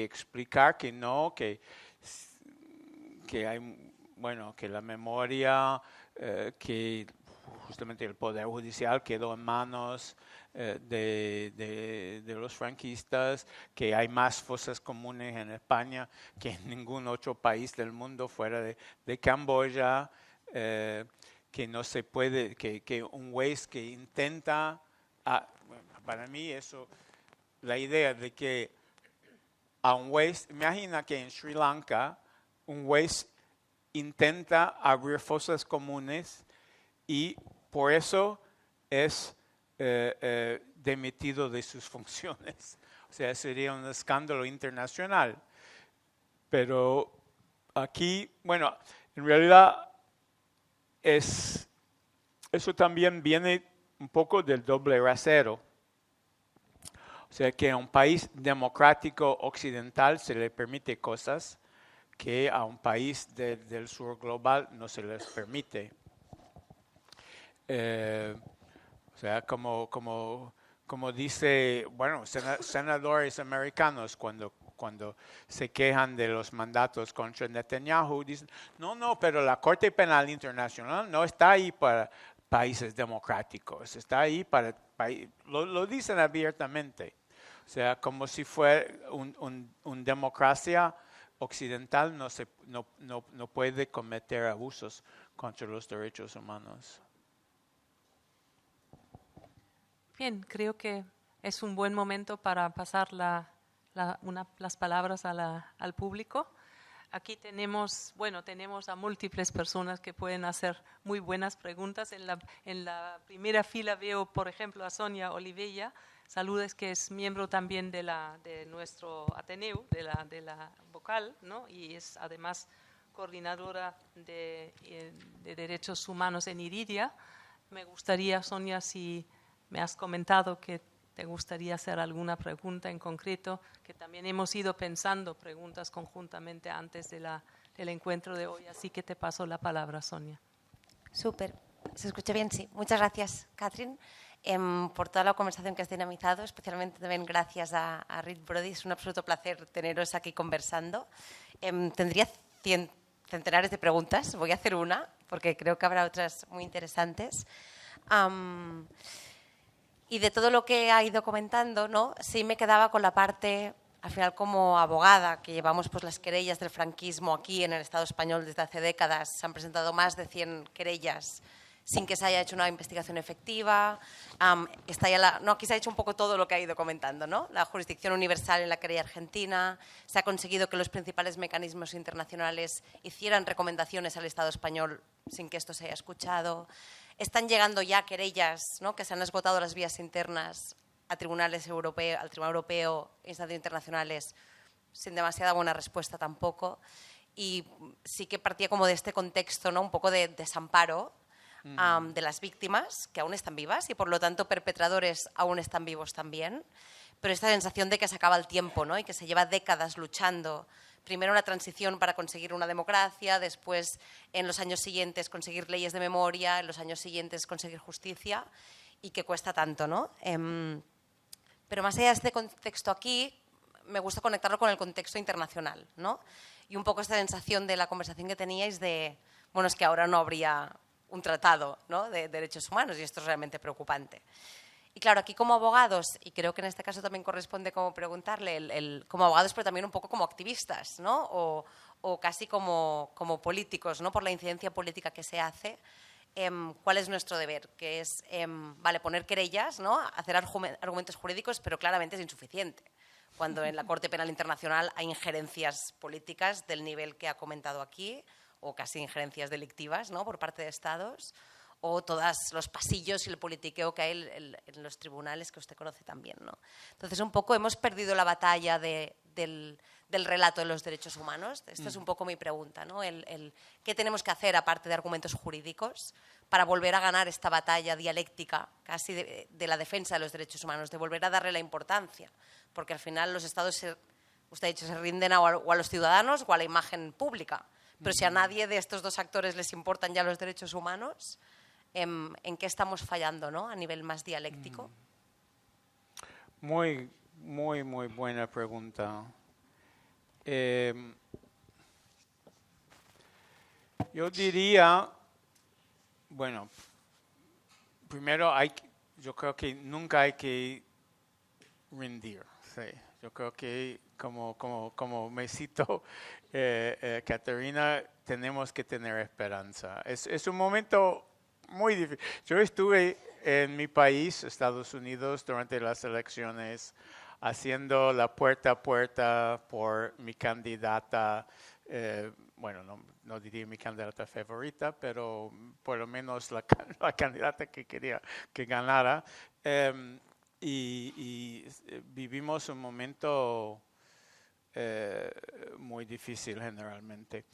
explicar que no, que hay, bueno, que la memoria, que justamente el Poder Judicial quedó en manos de los franquistas, que hay más fosas comunes en España que en ningún otro país del mundo fuera de Camboya, que no se puede, que un juez que intenta, para mí eso, la idea de que a un juez, imagina que en Sri Lanka un juez intenta abrir fosas comunes y por eso es demitido de sus funciones. O sea, sería un escándalo internacional. Pero aquí, bueno, en realidad eso también viene un poco del doble rasero. O sea, que a un país democrático occidental se le permite cosas que a un país del sur global no se les permite. O sea, como dice, bueno, senadores americanos cuando se quejan de los mandatos contra Netanyahu, dicen, no, pero la Corte Penal Internacional no está ahí para países democráticos, está ahí para países, lo dicen abiertamente. O sea, como si fuera una democracia occidental no puede cometer abusos contra los derechos humanos. Bien, creo que es un buen momento para pasar las palabras al público. Aquí tenemos a múltiples personas que pueden hacer muy buenas preguntas. En la primera fila veo, por ejemplo, a Sonia Olivella. Saludes, que es miembro también de nuestro Ateneu, de la vocal, ¿no? Y es además coordinadora de derechos humanos en Iridia. Me gustaría, Sonia, si me has comentado que te gustaría hacer alguna pregunta en concreto, que también hemos ido pensando preguntas conjuntamente antes del encuentro de hoy, así que te paso la palabra, Sonia. Súper. ¿Se escucha bien? Sí. Muchas gracias, Catherine, por toda la conversación que has dinamizado, especialmente también gracias a Reed Brody. Es un absoluto placer teneros aquí conversando. Tendría centenares de preguntas. Voy a hacer una, porque creo que habrá otras muy interesantes. Y de todo lo que ha ido comentando, ¿no? Sí me quedaba con la parte, al final como abogada, que llevamos pues, las querellas del franquismo aquí en el Estado español desde hace décadas. Se han presentado más de 100 querellas sin que se haya hecho una investigación efectiva. Aquí se ha hecho un poco todo lo que ha ido comentando, ¿no? La jurisdicción universal en la querella argentina, se ha conseguido que los principales mecanismos internacionales hicieran recomendaciones al Estado español sin que esto se haya escuchado. Están llegando ya querellas, ¿no? Que se han esgotado las vías internas a tribunales europeos, al Tribunal Europeo, instancias internacionales, sin demasiada buena respuesta tampoco. Y sí que partía como de este contexto, ¿no? Un poco de desamparo de las víctimas, que aún están vivas, y por lo tanto perpetradores aún están vivos también. Pero esta sensación de que se acaba el tiempo, ¿no? Y que se lleva décadas luchando. Primero una transición para conseguir una democracia, después en los años siguientes conseguir leyes de memoria, en los años siguientes conseguir justicia, y que cuesta tanto, ¿no? Pero más allá de este contexto aquí, me gusta conectarlo con el contexto internacional, ¿no? Y un poco esta sensación de la conversación que teníais de, bueno, es que ahora no habría un tratado, ¿no? De derechos humanos, y esto es realmente preocupante. Y claro, aquí como abogados, y creo que en este caso también corresponde como preguntarle, como abogados, pero también un poco como activistas, ¿no? O casi como políticos, ¿no? Por la incidencia política que se hace, ¿cuál es nuestro deber? Que es, vale, poner querellas, ¿no? Hacer argumentos jurídicos, pero claramente es insuficiente. Cuando en la Corte Penal Internacional hay injerencias políticas del nivel que ha comentado aquí, o casi injerencias delictivas, ¿no? Por parte de Estados, o todos los pasillos y el politiqueo que hay en los tribunales, que usted conoce también, ¿no? Entonces, un poco hemos perdido la batalla del relato de los derechos humanos. Esta es un poco mi pregunta, ¿no? ¿Qué tenemos que hacer, aparte de argumentos jurídicos, para volver a ganar esta batalla dialéctica casi de la defensa de los derechos humanos, de volver a darle la importancia? Porque al final los Estados, usted ha dicho, se rinden o a los ciudadanos o a la imagen pública. Pero si a nadie de estos dos actores les importan ya los derechos humanos, ¿en qué estamos fallando, ¿no? A nivel más dialéctico? Muy buena pregunta. Yo diría, bueno, primero yo creo que nunca hay que rendir. Sí. Yo creo que, como me citó Caterina, tenemos que tener esperanza. Es un momento muy difícil. Yo estuve en mi país, Estados Unidos, durante las elecciones, haciendo la puerta a puerta por mi candidata, bueno, no diría mi candidata favorita, pero por lo menos la candidata que quería que ganara. Y vivimos un momento muy difícil generalmente.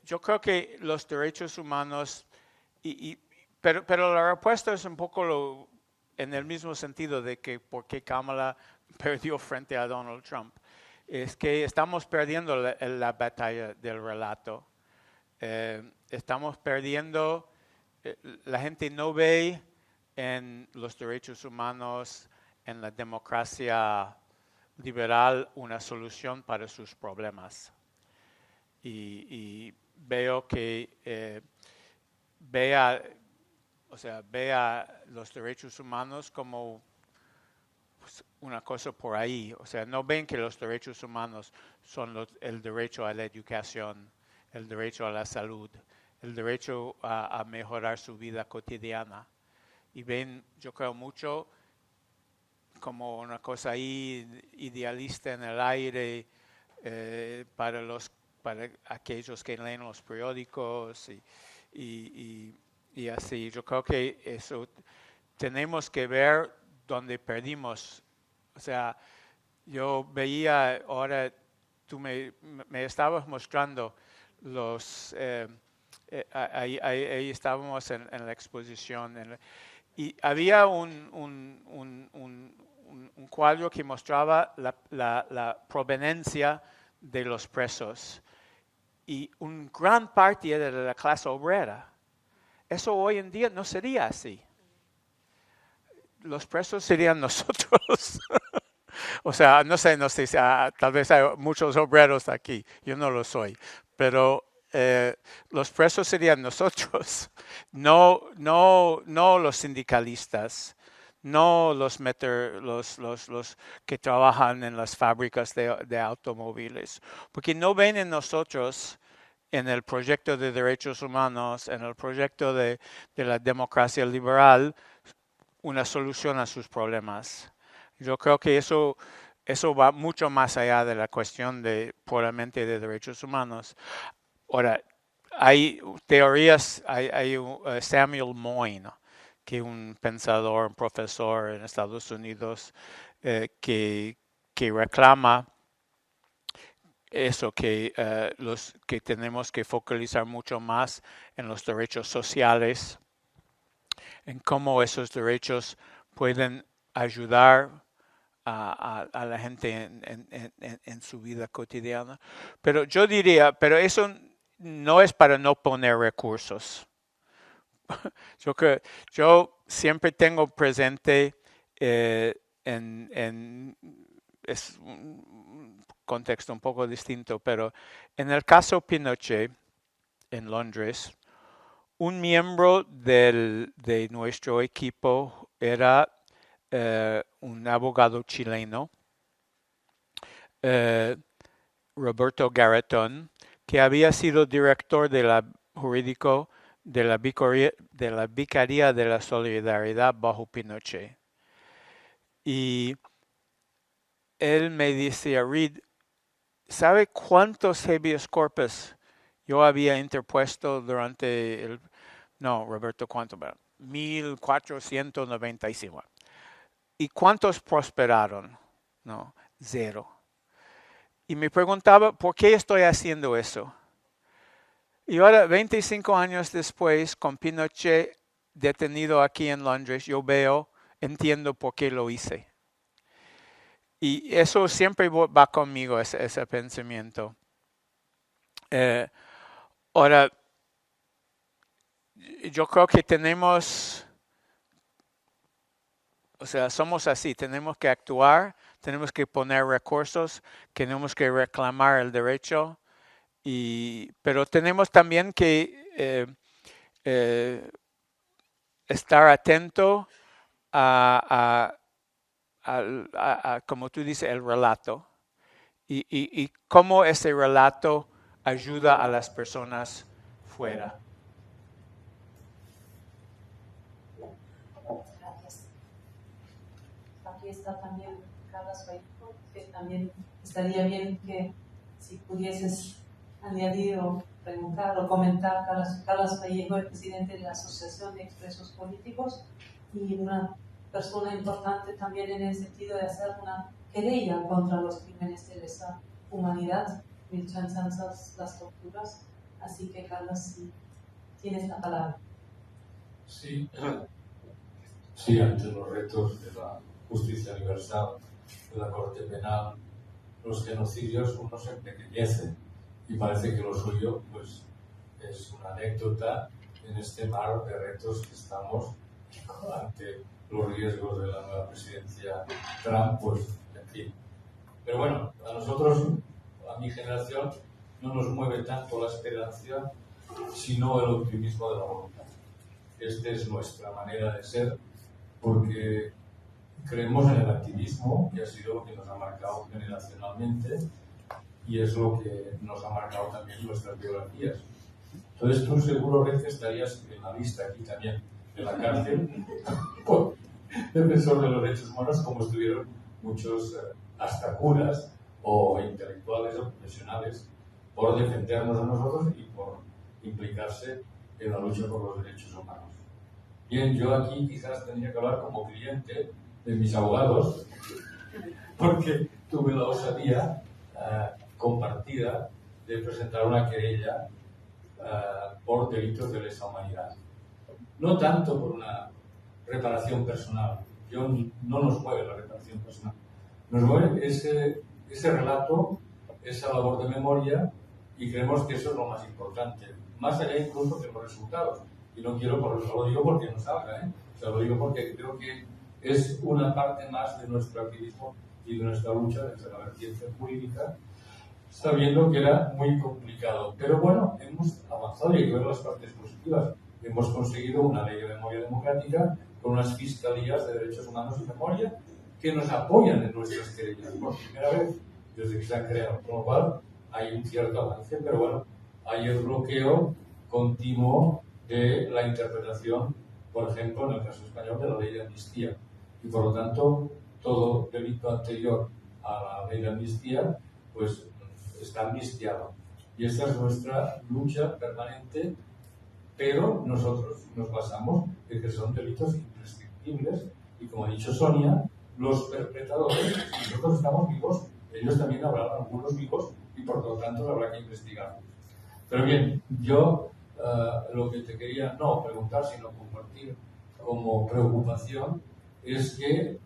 Yo creo que los derechos humanos, pero la respuesta es un poco en el mismo sentido de que por qué Kamala perdió frente a Donald Trump. Es que estamos perdiendo la batalla del relato. Estamos perdiendo, la gente no ve en los derechos humanos, en la democracia liberal, una solución para sus problemas. Y veo que vea los derechos humanos como pues, una cosa por ahí. O sea, no ven que los derechos humanos son el derecho a la educación, el derecho a la salud, el derecho a mejorar su vida cotidiana. Y ven, yo creo, mucho como una cosa ahí idealista en el aire para aquellos que leen los periódicos y así. Yo creo que eso tenemos que ver dónde perdimos. O sea, yo veía ahora, tú me estabas mostrando ahí estábamos en la exposición. Y había un cuadro que mostraba la proveniencia de los presos. Y una gran parte era de la clase obrera. Eso hoy en día no sería así. Los presos serían nosotros. O sea, no sé, tal vez hay muchos obreros aquí, yo no lo soy, pero los presos serían nosotros, no los sindicalistas, no los que trabajan en las fábricas de automóviles, porque no ven en nosotros, en el proyecto de derechos humanos, en el proyecto de la democracia liberal, una solución a sus problemas. Yo creo que eso va mucho más allá de la cuestión puramente de derechos humanos. Ahora, hay teorías, hay Samuel Moyn, que es un pensador, un profesor en Estados Unidos, que reclama eso, que tenemos que focalizar mucho más en los derechos sociales, en cómo esos derechos pueden ayudar a la gente en su vida cotidiana. Pero yo diría, pero eso no es para no poner recursos. Yo siempre tengo presente, es un contexto un poco distinto, pero en el caso Pinochet, en Londres, un miembro de nuestro equipo era un abogado chileno, Roberto Garretón, que había sido director jurídico de la Vicaría de la Solidaridad bajo Pinochet. Y él me decía, Reed, ¿sabe cuántos habeas corpus yo había interpuesto durante Roberto, ¿cuánto? 1495. ¿Y cuántos prosperaron? No, 0. Y me preguntaba, ¿por qué estoy haciendo eso? Y ahora, 25 años después, con Pinochet detenido aquí en Londres, yo entiendo por qué lo hice. Y eso siempre va conmigo, ese pensamiento. Ahora, yo creo que somos así, tenemos que actuar, tenemos que poner recursos, tenemos que reclamar el derecho, pero tenemos también que estar atento a, como tú dices, el relato y cómo ese relato ayuda a las personas fuera. Aquí está también Carlos Vallejo, que también estaría bien que si pudieses añadir o preguntar o comentar. Carlos Vallejo, el presidente de la Asociación de Expresos Políticos y una persona importante también en el sentido de hacer una querella contra los crímenes de lesa humanidad, las torturas. Así que, Carlos, si tienes la palabra. Sí, ante los retos de la justicia universal, de la Corte Penal, los genocidios uno se empequeñece y parece que lo suyo pues, es una anécdota en este mar de retos que estamos ante los riesgos de la nueva presidencia Trump, pues en fin. Pero bueno, a nosotros, a mi generación, no nos mueve tanto la esperanza, sino el optimismo de la voluntad. Esta es nuestra manera de ser, porque creemos en el activismo, que ha sido lo que nos ha marcado generacionalmente y es lo que nos ha marcado también nuestras biografías. Entonces tú seguramente estarías en la lista aquí también de la cárcel por defensor de los derechos humanos, como estuvieron muchos hasta curas o intelectuales o profesionales por defendernos a nosotros y por implicarse en la lucha por los derechos humanos. Bien, yo aquí quizás tendría que hablar como cliente de mis abogados, porque tuve la osadía compartida de presentar una querella por delitos de lesa humanidad. No tanto por una reparación personal. No nos mueve la reparación personal. Nos mueve ese relato, esa labor de memoria, y creemos que eso es lo más importante. Más allá incluso de los resultados. Y no lo digo porque no salga, O sea, lo digo porque creo que es una parte más de nuestro activismo y de nuestra lucha desde la vertiente jurídica, sabiendo que era muy complicado. Pero bueno, hemos avanzado y hay que ver las partes positivas. Hemos conseguido una ley de memoria democrática con unas fiscalías de derechos humanos y memoria que nos apoyan en nuestras querellas por primera vez desde que se han creado. Con lo cual hay un cierto avance, pero bueno, hay el bloqueo continuo de la interpretación, por ejemplo, en el caso español, de la ley de amnistía. Y por lo tanto, todo delito anterior a la ley de amnistía, pues está amnistiado. Y esta es nuestra lucha permanente, pero nosotros nos basamos en que son delitos imprescriptibles y, como ha dicho Sonia, los perpetradores, si nosotros estamos vivos, ellos también habrán algunos vivos y por lo tanto habrá que investigar. Pero bien, yo lo que te quería no preguntar, sino compartir como preocupación es que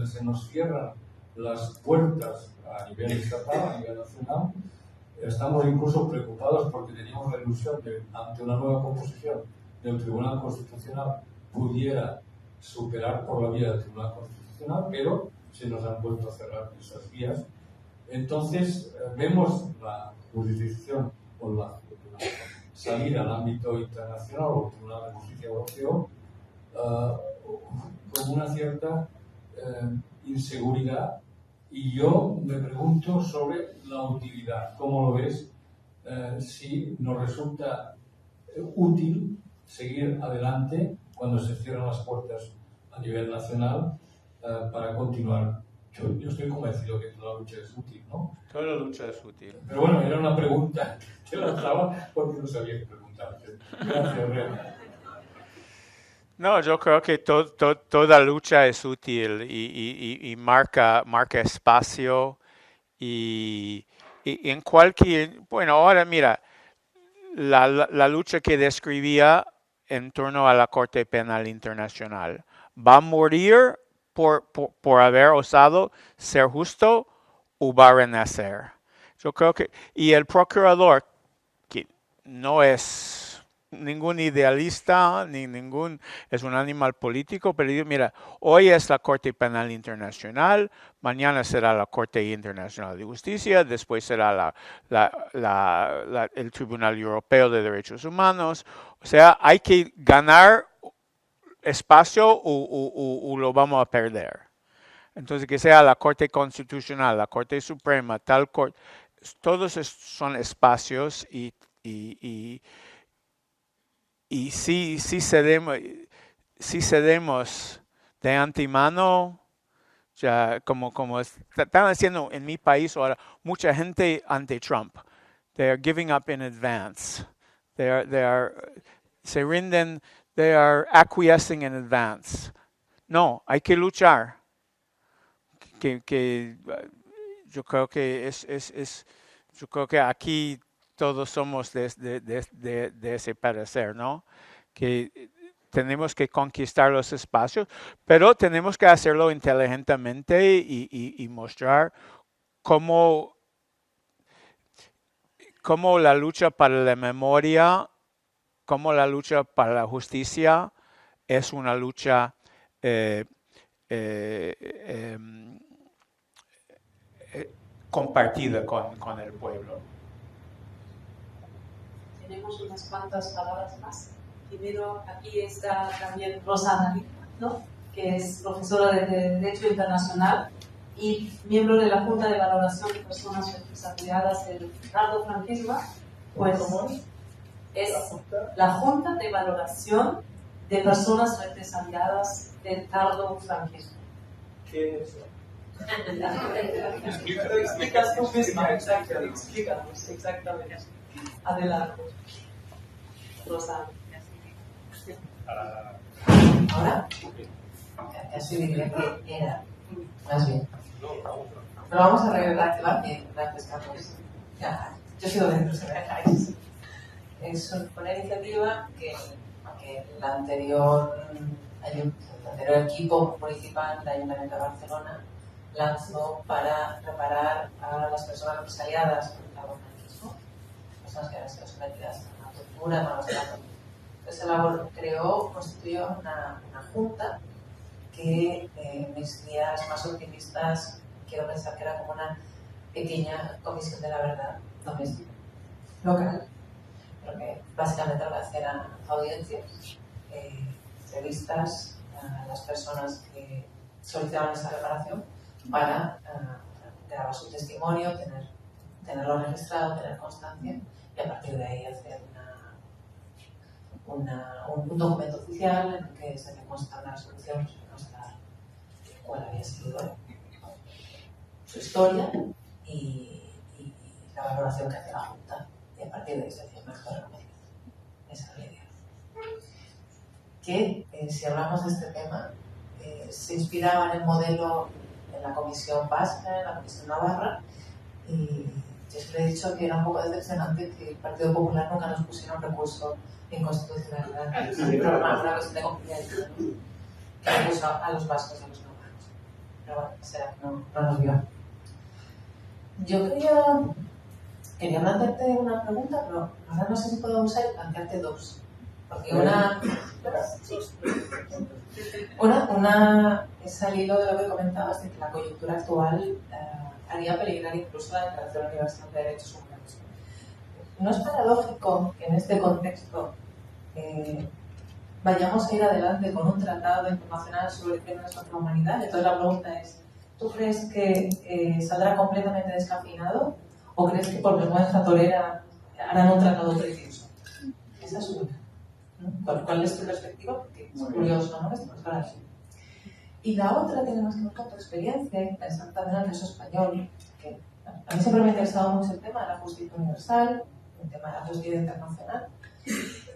se nos cierran las puertas a nivel estatal, a nivel nacional. Estamos incluso preocupados porque teníamos la ilusión de, ante una nueva composición del Tribunal Constitucional, pudiera superar por la vía del Tribunal Constitucional, pero se nos han vuelto a cerrar esas vías. Entonces, vemos la jurisdicción o la salida al ámbito internacional o Tribunal de Justicia Europeo con una cierta inseguridad. Y yo me pregunto sobre la utilidad. ¿Cómo lo ves? Si nos resulta útil seguir adelante cuando se cierran las puertas a nivel nacional para continuar. Yo estoy convencido que toda lucha es útil, ¿no? Toda lucha es útil. Pero bueno, era una pregunta que lanzaba porque no sabía qué preguntarte. Gracias, Rea. No, yo creo que toda lucha es útil y marca espacio y en cualquier... Bueno, ahora mira, la lucha que describía en torno a la Corte Penal Internacional va a morir por haber osado ser justo o va a renacer. Yo creo que... Y el procurador, que no es ningún idealista, es un animal político, pero digo, mira, hoy es la Corte Penal Internacional, mañana será la Corte Internacional de Justicia, después será el Tribunal Europeo de Derechos Humanos. O sea, hay que ganar espacio o lo vamos a perder. Entonces, que sea la Corte Constitucional, la Corte Suprema, tal corte, todos son espacios y si cedemos de antemano, ya como están haciendo en mi país ahora, mucha gente ante Trump. They are giving up in advance. Se rinden, they are acquiescing in advance. No, hay que luchar. Yo creo que yo creo que aquí todos somos de ese parecer, ¿no? Que tenemos que conquistar los espacios, pero tenemos que hacerlo inteligentemente y mostrar cómo la lucha para la memoria, cómo la lucha para la justicia es una lucha compartida con el pueblo. Tenemos unas cuantas palabras más. Primero, aquí está también Rosana, ¿no? Que es profesora de Derecho Internacional y miembro de la Junta de Valoración de Personas Represaliadas del Tardofranquismo. Pues es la Junta de Valoración de Personas Represaliadas del Tardofranquismo. ¿Qué es eso? Explicas tú misma, explícanos exactamente. Adelante. Rosana. ¿Ahora? Casi diría que era. Más bien. Pero vamos a arreglar que va bien. Gracias, Carlos. Ya, yo sigo dentro, se me dejáis. es una iniciativa que el anterior equipo municipal del Ayuntamiento de Barcelona lanzó para reparar a las personas represaliadas por el franquismo, personas que habían sido sometidas a tortura, malos tratos. Entonces constituyó una junta que en mis días más optimistas quiero pensar que era como una pequeña comisión de la verdad doméstica, local, porque básicamente lo que hacía era audiencias, entrevistas a las personas que solicitaban esa reparación para grabar su testimonio, tenerlo registrado, tener constancia y a partir de ahí hacer un documento oficial en el que se le consta una resolución que consta cuál había sido su historia y la valoración que hace la Junta, y a partir de ahí se hacía un acto de remedio. Esa es la idea. Que si hablamos de este tema, se inspiraba en el modelo en la Comisión Vasca, en la Comisión Navarra, y yo siempre he dicho que era un poco decepcionante que el Partido Popular nunca nos pusiera un recurso de inconstitucionalidad, una cuestión de confidencialidad, que puso a los vascos y a los navarros. Pero bueno, será que no nos vio. Yo quería plantearte una pregunta, pero ahora no sé si puedo usar y plantearte dos. Porque una es al hilo de lo que comentabas, de que la coyuntura actual haría peligrar incluso la Declaración Universal de Derechos Humanos. ¿No es paradójico que en este contexto vayamos a ir adelante con un tratado internacional sobre crímenes contra la humanidad? Entonces la pregunta es, ¿tú crees que saldrá completamente descafeinado o crees que por vergüenza torera harán un tratado precioso? Esa es una. ¿Cuál es tu perspectiva? Porque es curioso, ¿no? Esto es así. Y la otra tiene más que ver con tu experiencia y pensar también en el caso español, que a mí siempre me ha interesado mucho el tema de la justicia universal, el tema de la justicia internacional,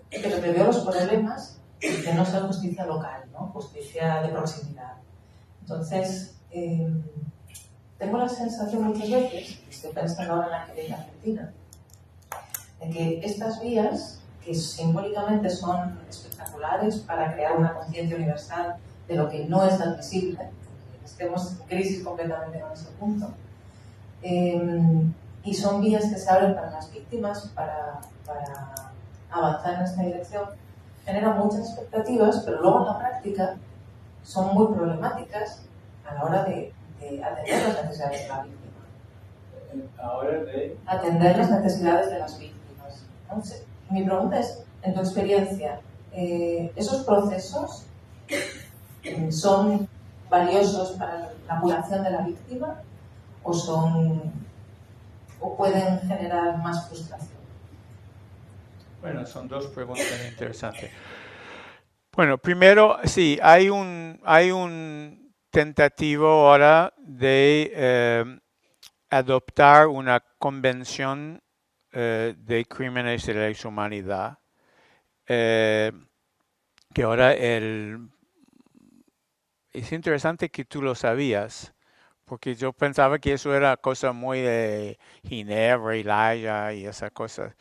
pero te veo los problemas de no ser justicia local, ¿no? Justicia de proximidad. Entonces, tengo la sensación muchas veces, estoy pensando ahora en la querella argentina, de que estas vías, que simbólicamente son espectaculares para crear una conciencia universal de lo que no es admisible, estemos en crisis completamente con ese punto, y son vías que se abren para las víctimas para avanzar en esta dirección, generan muchas expectativas, pero luego en la práctica son muy problemáticas a la hora de atender las necesidades de la víctima. Atender las necesidades de las víctimas. Entonces, mi pregunta es, en tu experiencia, ¿esos procesos son valiosos para la curación de la víctima o pueden generar más frustración? Bueno, son dos preguntas interesantes. Bueno, primero, sí, hay un tentativo ahora de adoptar una convención de crímenes de la humanidad, que ahora es interesante que tú lo sabías, porque yo pensaba que eso era cosa muy de Ginebra y La Haya y esas cosas.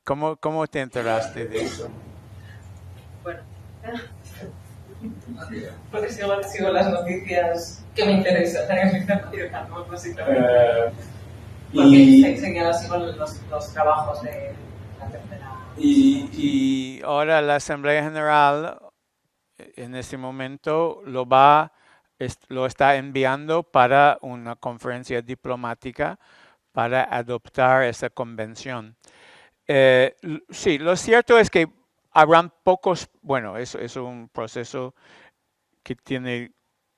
¿Cómo te enteraste de eso? Bueno, porque sigo las noticias que me interesan, básicamente. Porque seguía sigo los trabajos de la tercera. Y ahora la Asamblea General en este momento lo está enviando para una conferencia diplomática para adoptar esa convención. Sí, lo cierto es que habrán pocos, bueno, eso es un proceso que tiene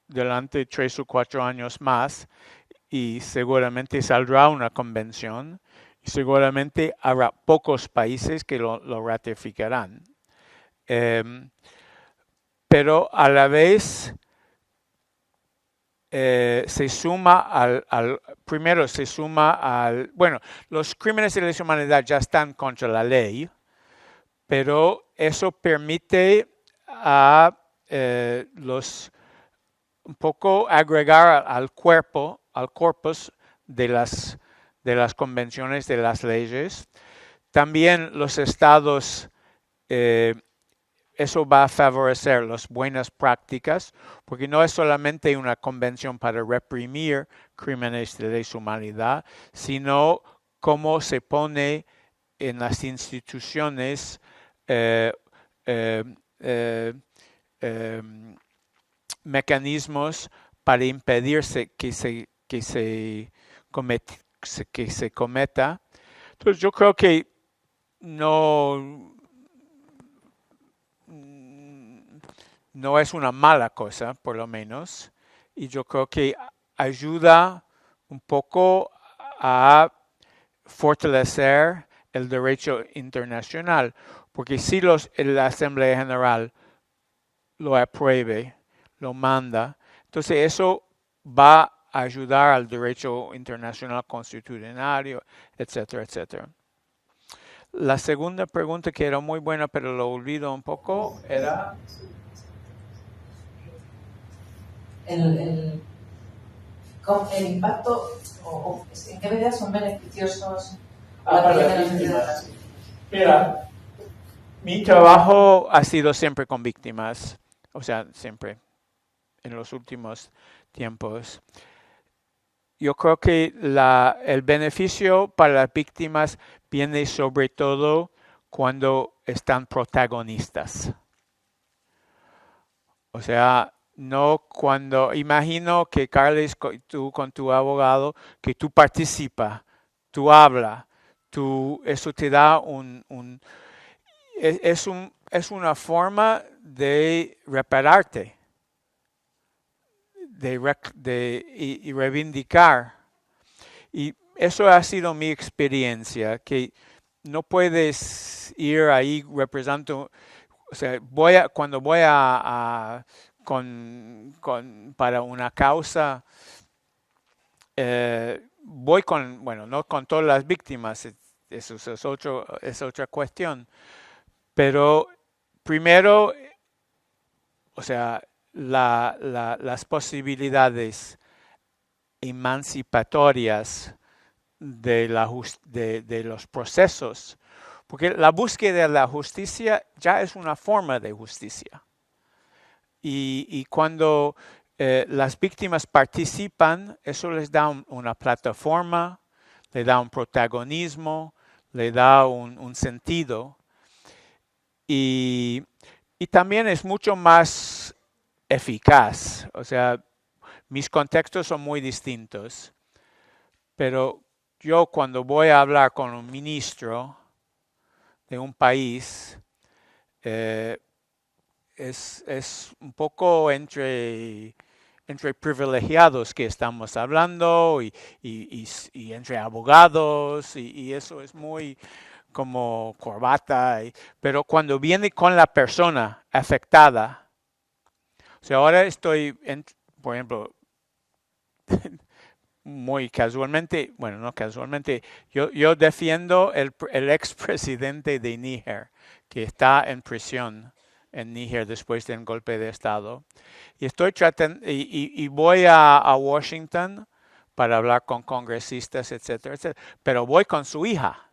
delante 3 o 4 años más y seguramente saldrá una convención y seguramente habrá pocos países que lo ratificarán. Pero a la vez se suma primero se suma bueno, los crímenes de lesa humanidad ya están contra la ley, pero eso permite a un poco agregar al corpus de las convenciones de las leyes también los estados, eso va a favorecer las buenas prácticas, porque no es solamente una convención para reprimir crímenes de lesa humanidad, sino cómo se pone en las instituciones mecanismos para impedirse que se cometa. Entonces yo creo que no es una mala cosa, por lo menos, y yo creo que ayuda un poco a fortalecer el derecho internacional, porque si la Asamblea General lo apruebe, lo manda, entonces eso va a ayudar al derecho internacional constitucional, etcétera, etcétera. La segunda pregunta, que era muy buena, pero lo olvido un poco, era... El impacto, o en qué medida son beneficiosos para las víctimas. Mira, mi trabajo ha sido siempre con víctimas, o sea, siempre, en los últimos tiempos. Yo creo que el beneficio para las víctimas viene sobre todo cuando están protagonistas. O sea, no cuando, imagino que Carles, tú con tu abogado, que tú participas, tú hablas, eso te da es una forma de repararte, y reivindicar. Y eso ha sido mi experiencia, que no puedes ir ahí representando, o sea, cuando voy para una causa, voy no con todas las víctimas, eso es otra cuestión, pero primero, o sea, las posibilidades emancipatorias de los procesos, porque la búsqueda de la justicia ya es una forma de justicia. Y cuando las víctimas participan, eso les da una plataforma, le da un protagonismo, le da un sentido. Y también es mucho más eficaz. O sea, mis contextos son muy distintos. Pero yo cuando voy a hablar con un ministro de un país, es un poco entre privilegiados que estamos hablando y entre abogados y eso es muy como corbata. Pero cuando viene con la persona afectada, o sea, ahora estoy, por ejemplo, muy casualmente, bueno, no casualmente, yo defiendo el expresidente de Níger, que está en prisión en Níger después de un golpe de Estado. Y estoy tratando, y voy a Washington para hablar con congresistas, etcétera, etcétera. Pero voy con su hija,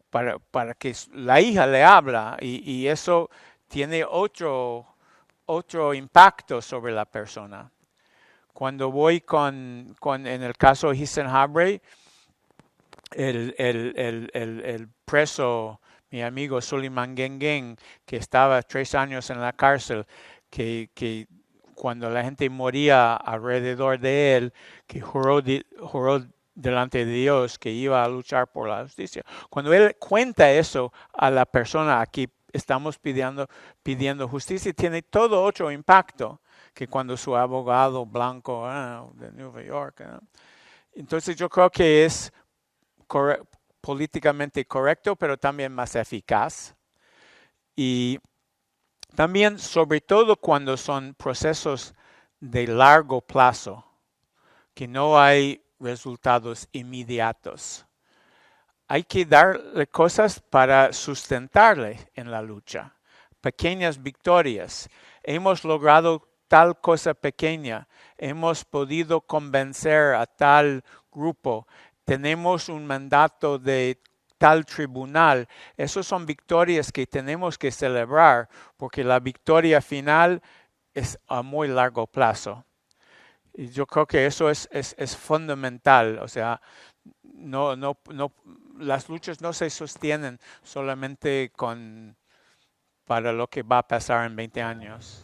para que la hija le habla, y eso tiene otro impacto sobre la persona. Cuando voy en el caso de Hissène Habré, el preso, mi amigo Suleiman Guenguen, que estaba 3 años en la cárcel, que cuando la gente moría alrededor de él, que juró delante de Dios que iba a luchar por la justicia. Cuando él cuenta eso a la persona, aquí estamos pidiendo justicia, tiene todo otro impacto que cuando su abogado blanco de Nueva York. Entonces yo creo que es políticamente correcto, pero también más eficaz. Y también, sobre todo cuando son procesos de largo plazo, que no hay resultados inmediatos. Hay que darle cosas para sustentarle en la lucha. Pequeñas victorias. Hemos logrado tal cosa pequeña. Hemos podido convencer a tal grupo. Tenemos un mandato de tal tribunal. Esas son victorias que tenemos que celebrar, porque la victoria final es a muy largo plazo. Y yo creo que eso es fundamental. O sea, las luchas no se sostienen solamente para lo que va a pasar en 20 años.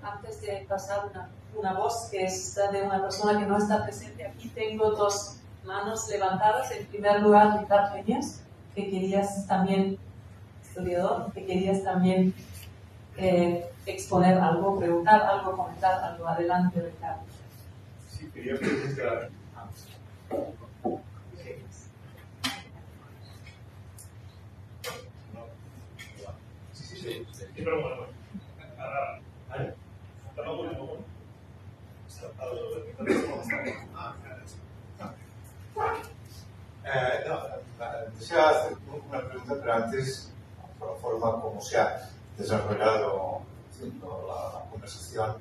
Antes de pasar una voz que es de una persona que no está presente aquí, tengo dos manos levantadas. En primer lugar, Ricardo Peñas, que querías también, historiador, que querías también exponer algo, preguntar algo, comentar algo. Adelante, Ricardo. Sí, quería preguntar. Sí, pero bueno. Deseo hacer una pregunta, pero antes, por la forma como se ha desarrollado la conversación,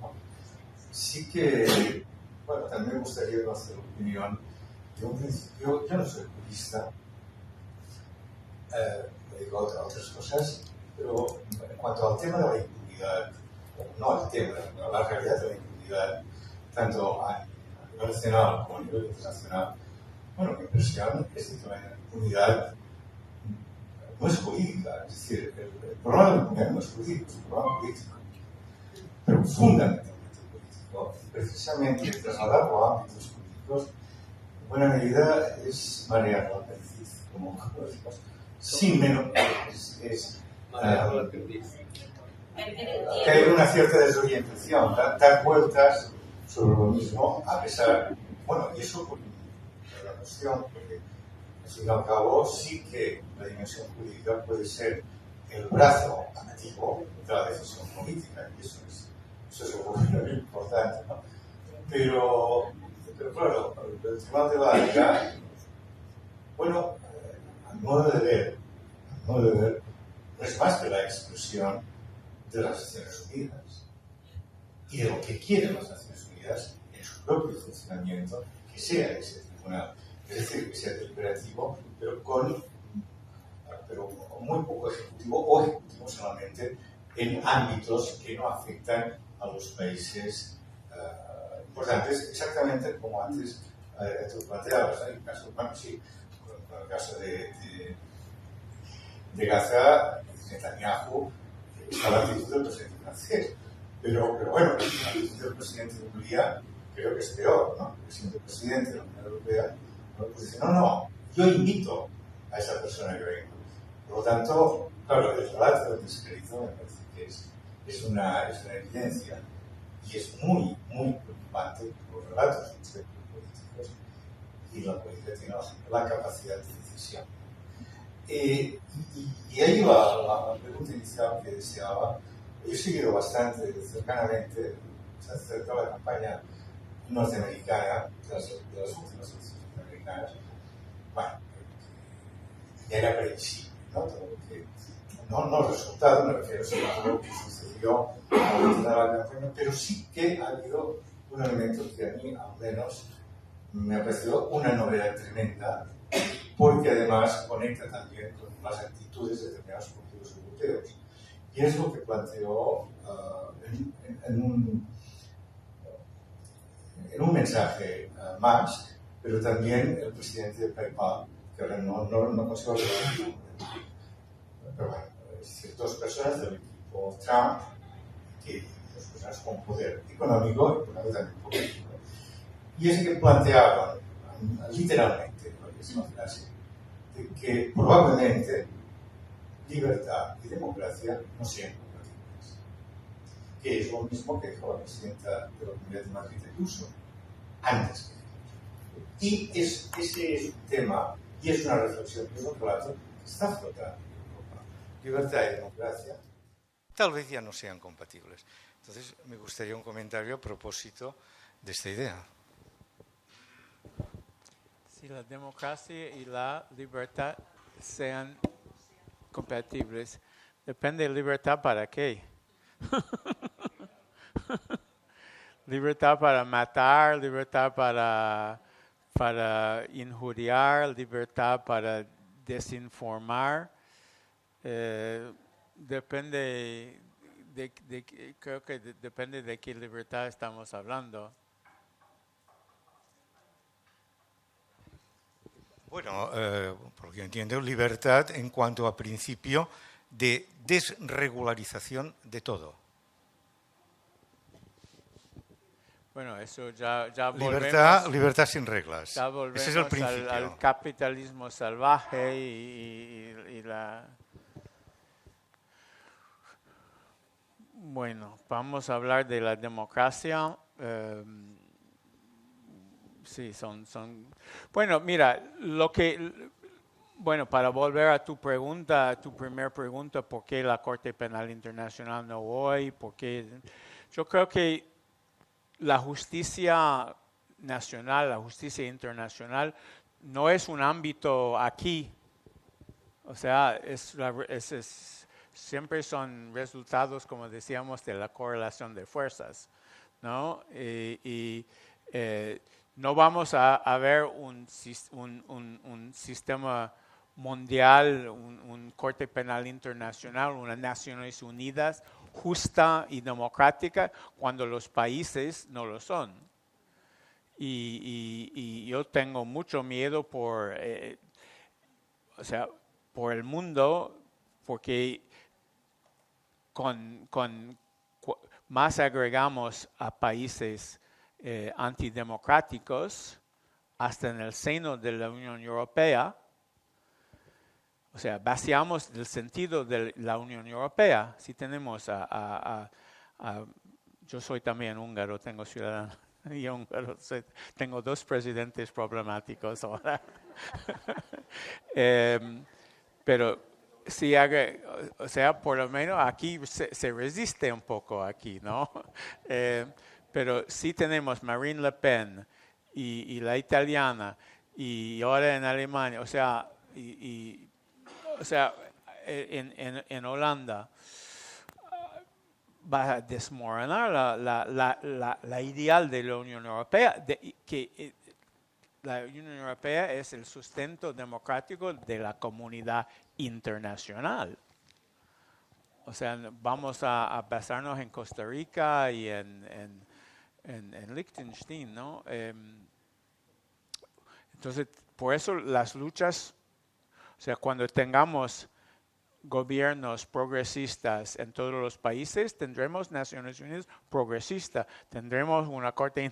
sí que, bueno, también me gustaría conocer la opinión de un principio. Yo no soy jurista, me digo otras cosas, pero en cuanto al tema de la impunidad, no al tema, la realidad de la impunidad, tanto a nivel nacional como a nivel internacional, bueno, mi impresión es que la impunidad no es jurídica, es decir, el problema de la impunidad no es jurídico, es un problema político, pero fundamentalmente político. Precisamente trasladarlo a ámbitos políticos, en buena medida es marear la perdiz, como decimos, sin menos, que hay una cierta desorientación, dar vueltas sobre lo mismo, a pesar, bueno, y eso por la cuestión, porque al fin y al cabo sí que la dimensión jurídica puede ser el brazo activo de la decisión política, y eso es lo importante, ¿no? Pero claro, el Tribunal de la Haya, bueno, a mi modo de ver, no es más que la expresión de las Naciones Unidas y de lo que quieren las Naciones Unidas en su propio funcionamiento, que sea ese tribunal, es decir, que sea deliberativo, pero con muy poco ejecutivo o ejecutivo solamente en ámbitos que no afectan a los países importantes, exactamente como antes tú planteabas, ¿no? En el caso, bueno, sí, con el caso de Gaza, Netanyahu está la actitud del presidente francés, pero bueno, la actitud del presidente de Hungría creo que es peor, ¿no? El presidente de la Unión Europea pues dice, no, yo invito a esa persona que venga. Por lo tanto, claro, el relato del descrédito me parece que es una evidencia y es muy, muy preocupante los relatos políticos, y la política tiene la capacidad de decisión. Y ahí va la pregunta inicial que deseaba. Yo he seguido bastante cercanamente, cerca de la campaña norteamericana, de las últimas elecciones norteamericanas. Bueno, ya era previsible, ¿no? Todo lo que, no el resultado, me refiero a lo que sucedió a la última de la campaña, pero sí que ha habido un elemento que a mí, al menos, me ha parecido una novedad tremenda, porque además conecta también con las actitudes de determinados políticos europeos. Y es lo que planteó en un mensaje Musk, pero también el presidente de PayPal, que ahora no consigo recordar, pero bueno, es decir, dos personas del equipo Trump, que dos personas con poder económico y también político. Y es que planteaban literalmente, porque es una frase, de que probablemente libertad y democracia no sean compatibles. Que es lo mismo que dijo la presidenta de la Comunidad de Madrid, Ayuso, antes que y ese es un tema y es una reflexión, es un relato que está flotando en Europa. Libertad y democracia tal vez ya no sean compatibles. Entonces me gustaría un comentario a propósito de esta idea. Si la democracia y la libertad sean compatibles, depende de libertad para qué. Libertad para matar, libertad para injuriar, libertad para desinformar, depende creo que depende de qué libertad estamos hablando. Bueno, porque entiendo libertad en cuanto a principio de desregularización de todo. Bueno, eso ya libertad sin reglas. Ya volvemos Ese es el principio. al capitalismo salvaje y la... Bueno, vamos a hablar de la democracia. Sí, son... Bueno, mira, Bueno, para volver a tu pregunta, tu primera pregunta, ¿por qué la Corte Penal Internacional no hoy? Yo creo que la justicia nacional, la justicia internacional, no es un ámbito aquí. O sea, siempre son resultados, como decíamos, de la correlación de fuerzas, ¿no? No vamos a ver un sistema mundial, un Corte Penal Internacional, unas Naciones Unidas justa y democrática cuando los países no lo son. Y yo tengo mucho miedo por el mundo, porque más agregamos a países antidemocráticos, hasta en el seno de la Unión Europea. O sea, vaciamos el sentido de la Unión Europea. Si tenemos yo soy también húngaro, tengo ciudadanía húngaro, tengo 2 presidentes problemáticos ahora. Pero sí, o sea, por lo menos aquí se resiste un poco aquí, ¿no? Pero sí tenemos Marine Le Pen y la italiana y ahora en Alemania, o sea, en Holanda va a desmoronar la ideal de la Unión Europea, que la Unión Europea es el sustento democrático de la comunidad internacional. O sea, vamos a basarnos en Costa Rica y en Liechtenstein, ¿no? Entonces, por eso las luchas, o sea, cuando tengamos gobiernos progresistas en todos los países, tendremos Naciones Unidas progresista, tendremos una Corte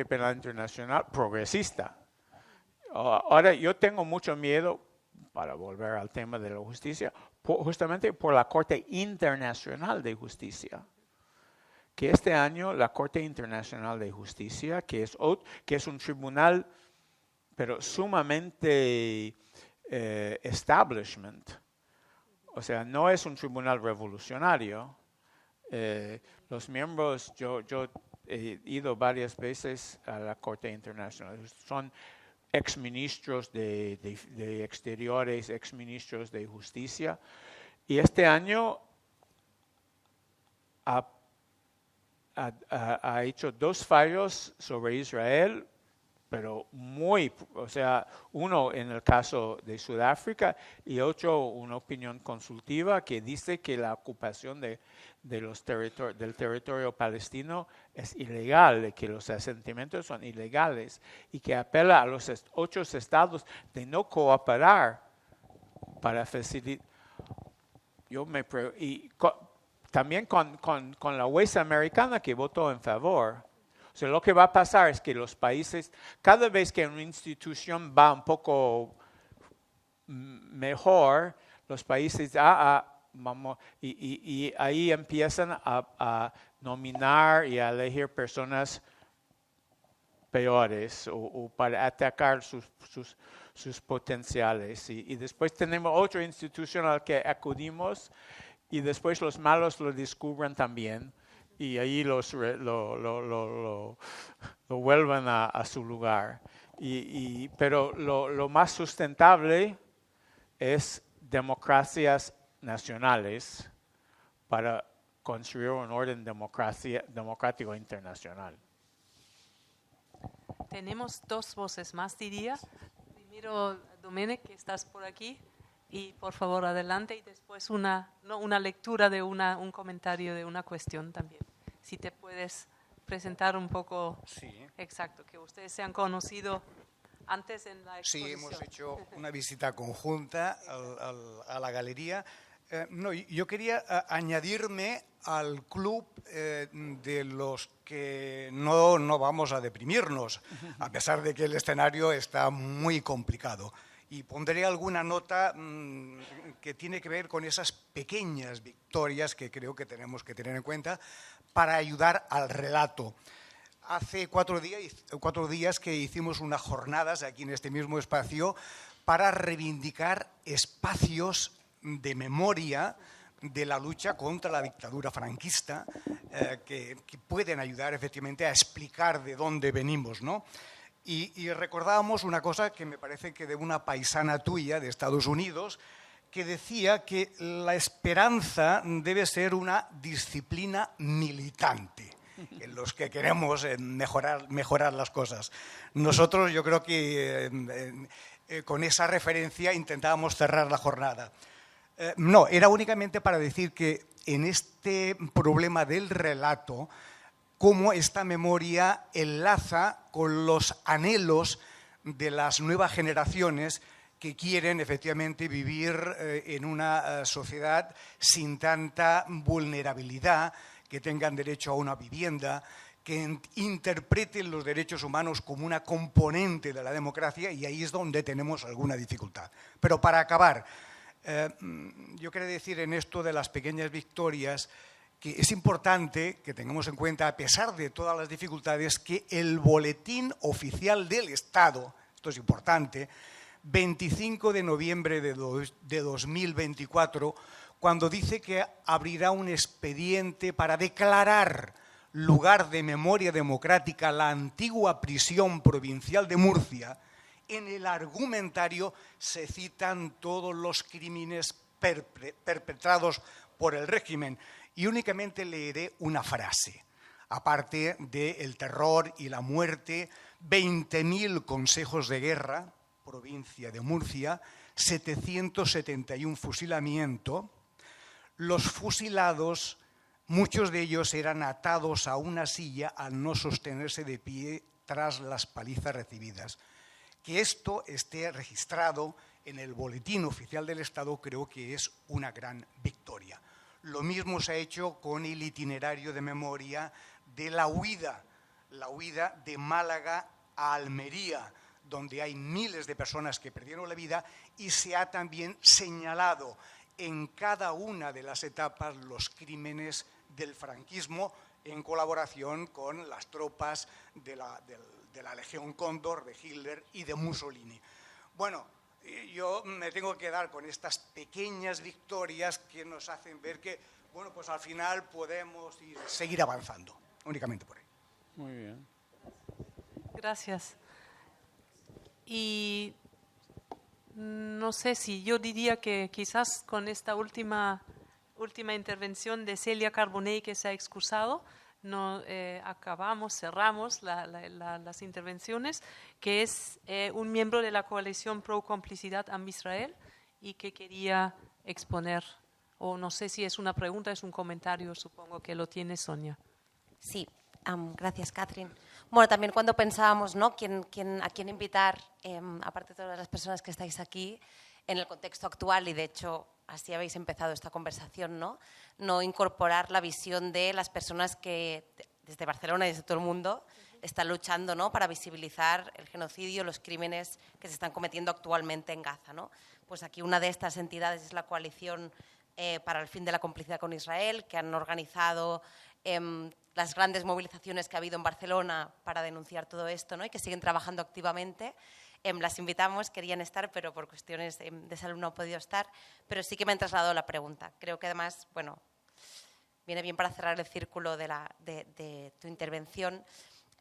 Penal Internacional progresista. Ahora, yo tengo mucho miedo, para volver al tema de la justicia, justamente por la Corte Internacional de Justicia. Que este año la Corte Internacional de Justicia, que es un tribunal, pero sumamente establishment, o sea, no es un tribunal revolucionario. Los miembros, yo he ido varias veces a la Corte Internacional, son exministros de Exteriores, exministros de Justicia, y este año ha hecho 2 fallos sobre Israel, pero uno en el caso de Sudáfrica y otro una opinión consultiva que dice que la ocupación del territorio palestino es ilegal, que los asentamientos son ilegales y que apela a los 8 estados de no cooperar para facilitar. También con la jueza americana que votó en favor. O sea, lo que va a pasar es que los países, cada vez que una institución va un poco mejor, los países y ahí empiezan a nominar y a elegir personas peores o para atacar sus potenciales. Y después tenemos otra institución a la que acudimos y después los malos lo descubren también. Y ahí lo vuelven a su lugar. Pero lo más sustentable es democracias nacionales para construir un orden democrático internacional. Tenemos 2 voces más, diría. Miro, Domènec, que estás por aquí, y por favor adelante, y después una lectura de un comentario de una cuestión también. Si te puedes presentar un poco. Sí. Exacto, que ustedes se han conocido antes en la exposición. Sí, hemos hecho una visita conjunta a la galería. No, yo quería añadirme al club de los que no vamos a deprimirnos, a pesar de que el escenario está muy complicado. Y pondré alguna nota que tiene que ver con esas pequeñas victorias que creo que tenemos que tener en cuenta para ayudar al relato. Hace 4 días que hicimos unas jornadas aquí en este mismo espacio para reivindicar espacios de memoria de la lucha contra la dictadura franquista que pueden ayudar efectivamente a explicar de dónde venimos, ¿no? Y recordábamos una cosa que me parece que de una paisana tuya de Estados Unidos, que decía que la esperanza debe ser una disciplina militante en los que queremos mejorar las cosas. Nosotros, yo creo que con esa referencia intentábamos cerrar la jornada. No, era únicamente para decir que en este problema del relato, cómo esta memoria enlaza con los anhelos de las nuevas generaciones que quieren efectivamente vivir en una sociedad sin tanta vulnerabilidad, que tengan derecho a una vivienda, que interpreten los derechos humanos como una componente de la democracia, y ahí es donde tenemos alguna dificultad. Pero para acabar, yo quería decir en esto de las pequeñas victorias que es importante que tengamos en cuenta, a pesar de todas las dificultades, que el Boletín Oficial del Estado, esto es importante, 25 de noviembre de 2024, cuando dice que abrirá un expediente para declarar lugar de memoria democrática la antigua prisión provincial de Murcia, en el argumentario se citan todos los crímenes perpetrados por el régimen. Y únicamente leeré una frase. Aparte del terror y la muerte, 20.000 consejos de guerra, provincia de Murcia, 771 fusilamientos. Los fusilados, muchos de ellos eran atados a una silla al no sostenerse de pie tras las palizas recibidas. Que esto esté registrado en el Boletín Oficial del Estado creo que es una gran victoria. Lo mismo se ha hecho con el itinerario de memoria de la huida de Málaga a Almería, donde hay miles de personas que perdieron la vida, y se ha también señalado en cada una de las etapas los crímenes del franquismo en colaboración con las tropas de la Legión Cóndor, de Hitler y de Mussolini. Bueno, yo me tengo que quedar con estas pequeñas victorias que nos hacen ver que, bueno, pues al final podemos seguir avanzando, únicamente por ahí. Muy bien. Gracias. Y no sé si yo diría que quizás con esta última intervención de Celia Carbonell, que se ha excusado, no, cerramos las intervenciones, que es un miembro de la coalición Pro Complicidad Am-Israel y que quería exponer, o no sé si es una pregunta, es un comentario, supongo que lo tiene Sonia. Sí, gracias, Catherine. Bueno, también cuando pensábamos, ¿no?, a quién invitar, aparte de todas las personas que estáis aquí, en el contexto actual, y de hecho así habéis empezado esta conversación, no incorporar la visión de las personas que desde Barcelona y desde todo el mundo están luchando, ¿no?, para visibilizar el genocidio, los crímenes que se están cometiendo actualmente en Gaza, ¿no? Pues aquí una de estas entidades es la Coalición para el Fin de la Complicidad con Israel, que han organizado las grandes movilizaciones que ha habido en Barcelona para denunciar todo esto, ¿no?, y que siguen trabajando activamente. Las invitamos, querían estar, pero por cuestiones de salud no han podido estar, pero sí que me han trasladado la pregunta. Creo que además, bueno, viene bien para cerrar el círculo de tu intervención.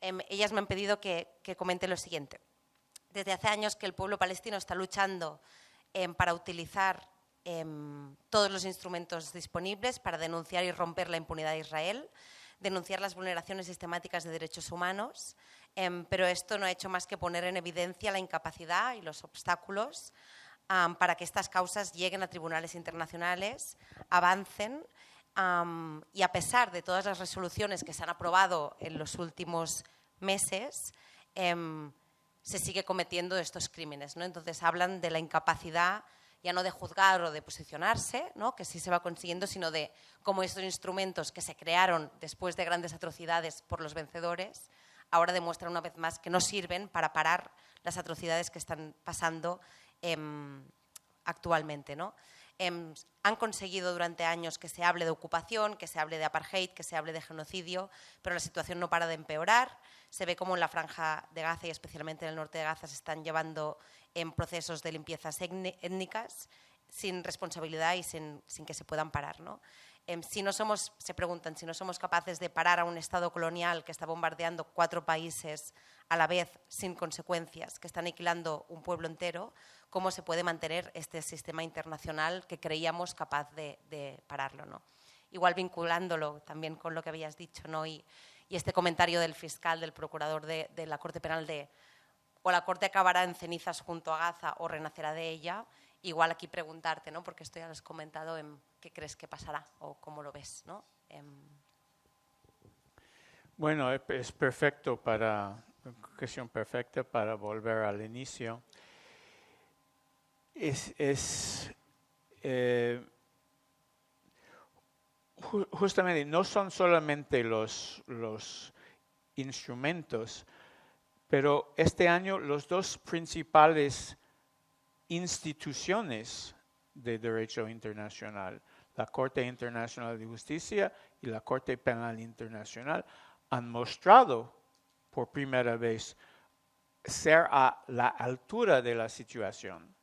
Ellas me han pedido que comente lo siguiente. Desde hace años que el pueblo palestino está luchando para utilizar todos los instrumentos disponibles para denunciar y romper la impunidad de Israel. denunciar las vulneraciones sistemáticas de derechos humanos, pero esto no ha hecho más que poner en evidencia la incapacidad y los obstáculos para que estas causas lleguen a tribunales internacionales, avancen, y a pesar de todas las resoluciones que se han aprobado en los últimos meses, se sigue cometiendo estos crímenes, ¿no? Entonces hablan de la incapacidad ya no de juzgar o de posicionarse, ¿no? Que sí se va consiguiendo, sino de cómo estos instrumentos que se crearon después de grandes atrocidades por los vencedores, ahora demuestran una vez más que no sirven para parar las atrocidades que están pasando actualmente, ¿no? Han conseguido durante años que se hable de ocupación, que se hable de apartheid, que se hable de genocidio, pero la situación no para de empeorar. Se ve como en la Franja de Gaza y especialmente en el norte de Gaza se están llevando en procesos de limpiezas étnicas sin responsabilidad y sin que se puedan parar, ¿no? Se preguntan, si no somos capaces de parar a un Estado colonial que está bombardeando 4 países a la vez sin consecuencias, que está aniquilando un pueblo entero, ¿cómo se puede mantener este sistema internacional que creíamos capaz de pararlo, ¿no? Igual vinculándolo también con lo que habías dicho, ¿no? Y este comentario del fiscal, del procurador de la Corte Penal de o la Corte acabará en cenizas junto a Gaza o renacerá de ella. Igual aquí preguntarte, ¿no? Porque esto ya lo has comentado, ¿qué crees que pasará o cómo lo ves, ¿no? Bueno, es perfecto ocasión perfecta para volver al inicio. Justamente no son solamente los instrumentos, pero este año los 2 principales instituciones de derecho internacional, la Corte Internacional de Justicia y la Corte Penal Internacional, han mostrado por primera vez ser a la altura de la situación.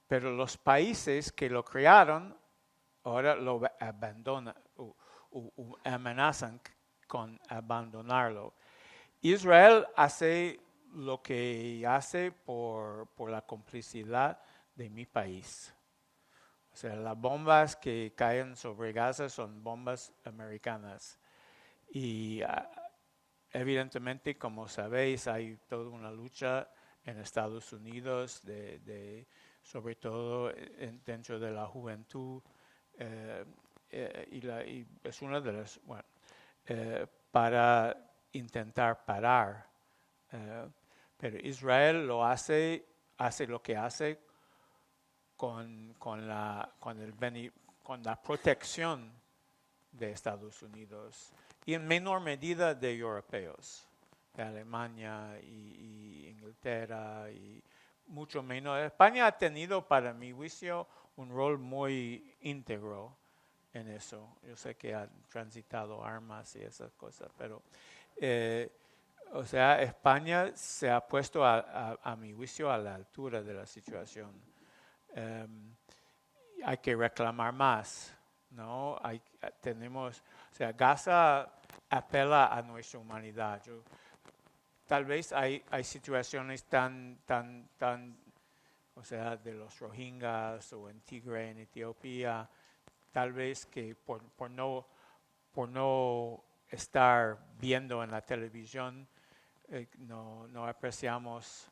Pero los países que lo crearon ahora lo abandonan o amenazan con abandonarlo. Israel hace lo que hace por la complicidad de mi país. O sea, las bombas que caen sobre Gaza son bombas americanas. Y evidentemente, como sabéis, hay toda una lucha en Estados Unidos, sobre todo dentro de la juventud, y es una de las, para intentar parar. Pero Israel hace lo que hace con la protección de Estados Unidos y en menor medida de europeos, de Alemania y Inglaterra y mucho menos. España ha tenido, para mi juicio, un rol muy íntegro en eso. Yo sé que han transitado armas y esas cosas, pero o sea, España se ha puesto a mi juicio a la altura de la situación. Hay que reclamar más, ¿no? O sea, Gaza apela a nuestra humanidad. Tal vez hay situaciones tan, o sea, de los Rohingyas o en Tigre, en Etiopía, tal vez que por no estar viendo en la televisión, no apreciamos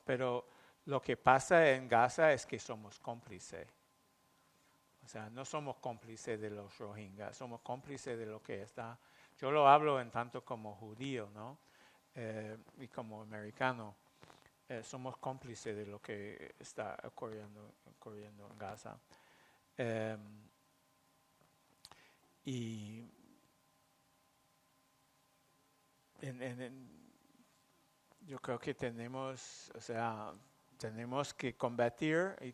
pero lo que pasa en Gaza es que somos cómplices. O sea, no somos cómplices de los Rohingyas, somos cómplices de lo que está. Yo lo hablo en tanto como judío, ¿no? Y como americano. Somos cómplices de lo que está ocurriendo en Gaza. Y yo creo que tenemos que combatir y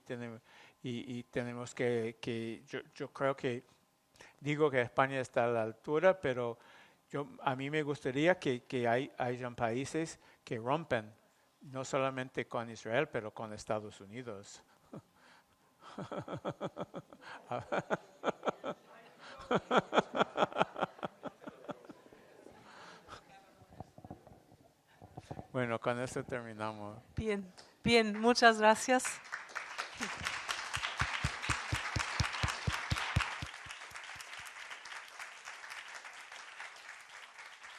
tenemos que yo creo que digo que España está a la altura, pero a mí me gustaría que hayan países que rompen, no solamente con Israel, pero con Estados Unidos. Bueno, con eso terminamos. Bien, muchas gracias.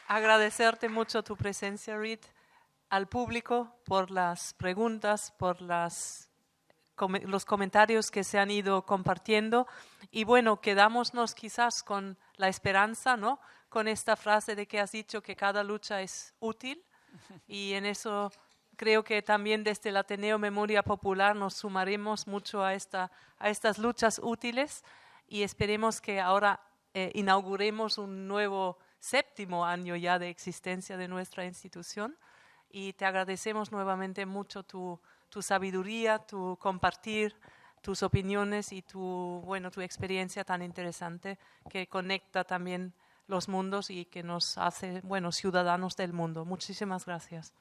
agradecerte mucho tu presencia, Reed, al público por las preguntas, por los comentarios que se han ido compartiendo. Y bueno, quedámonos quizás con la esperanza, ¿no? Con esta frase de que has dicho que cada lucha es útil, y en eso creo que también desde el Ateneo Memoria Popular nos sumaremos mucho a estas luchas útiles, y esperemos que ahora inauguremos un nuevo 7º año ya de existencia de nuestra institución, y te agradecemos nuevamente mucho tu sabiduría, tu compartir tus opiniones y tu experiencia tan interesante que conecta también los mundos y que nos hace ciudadanos del mundo. Muchísimas gracias.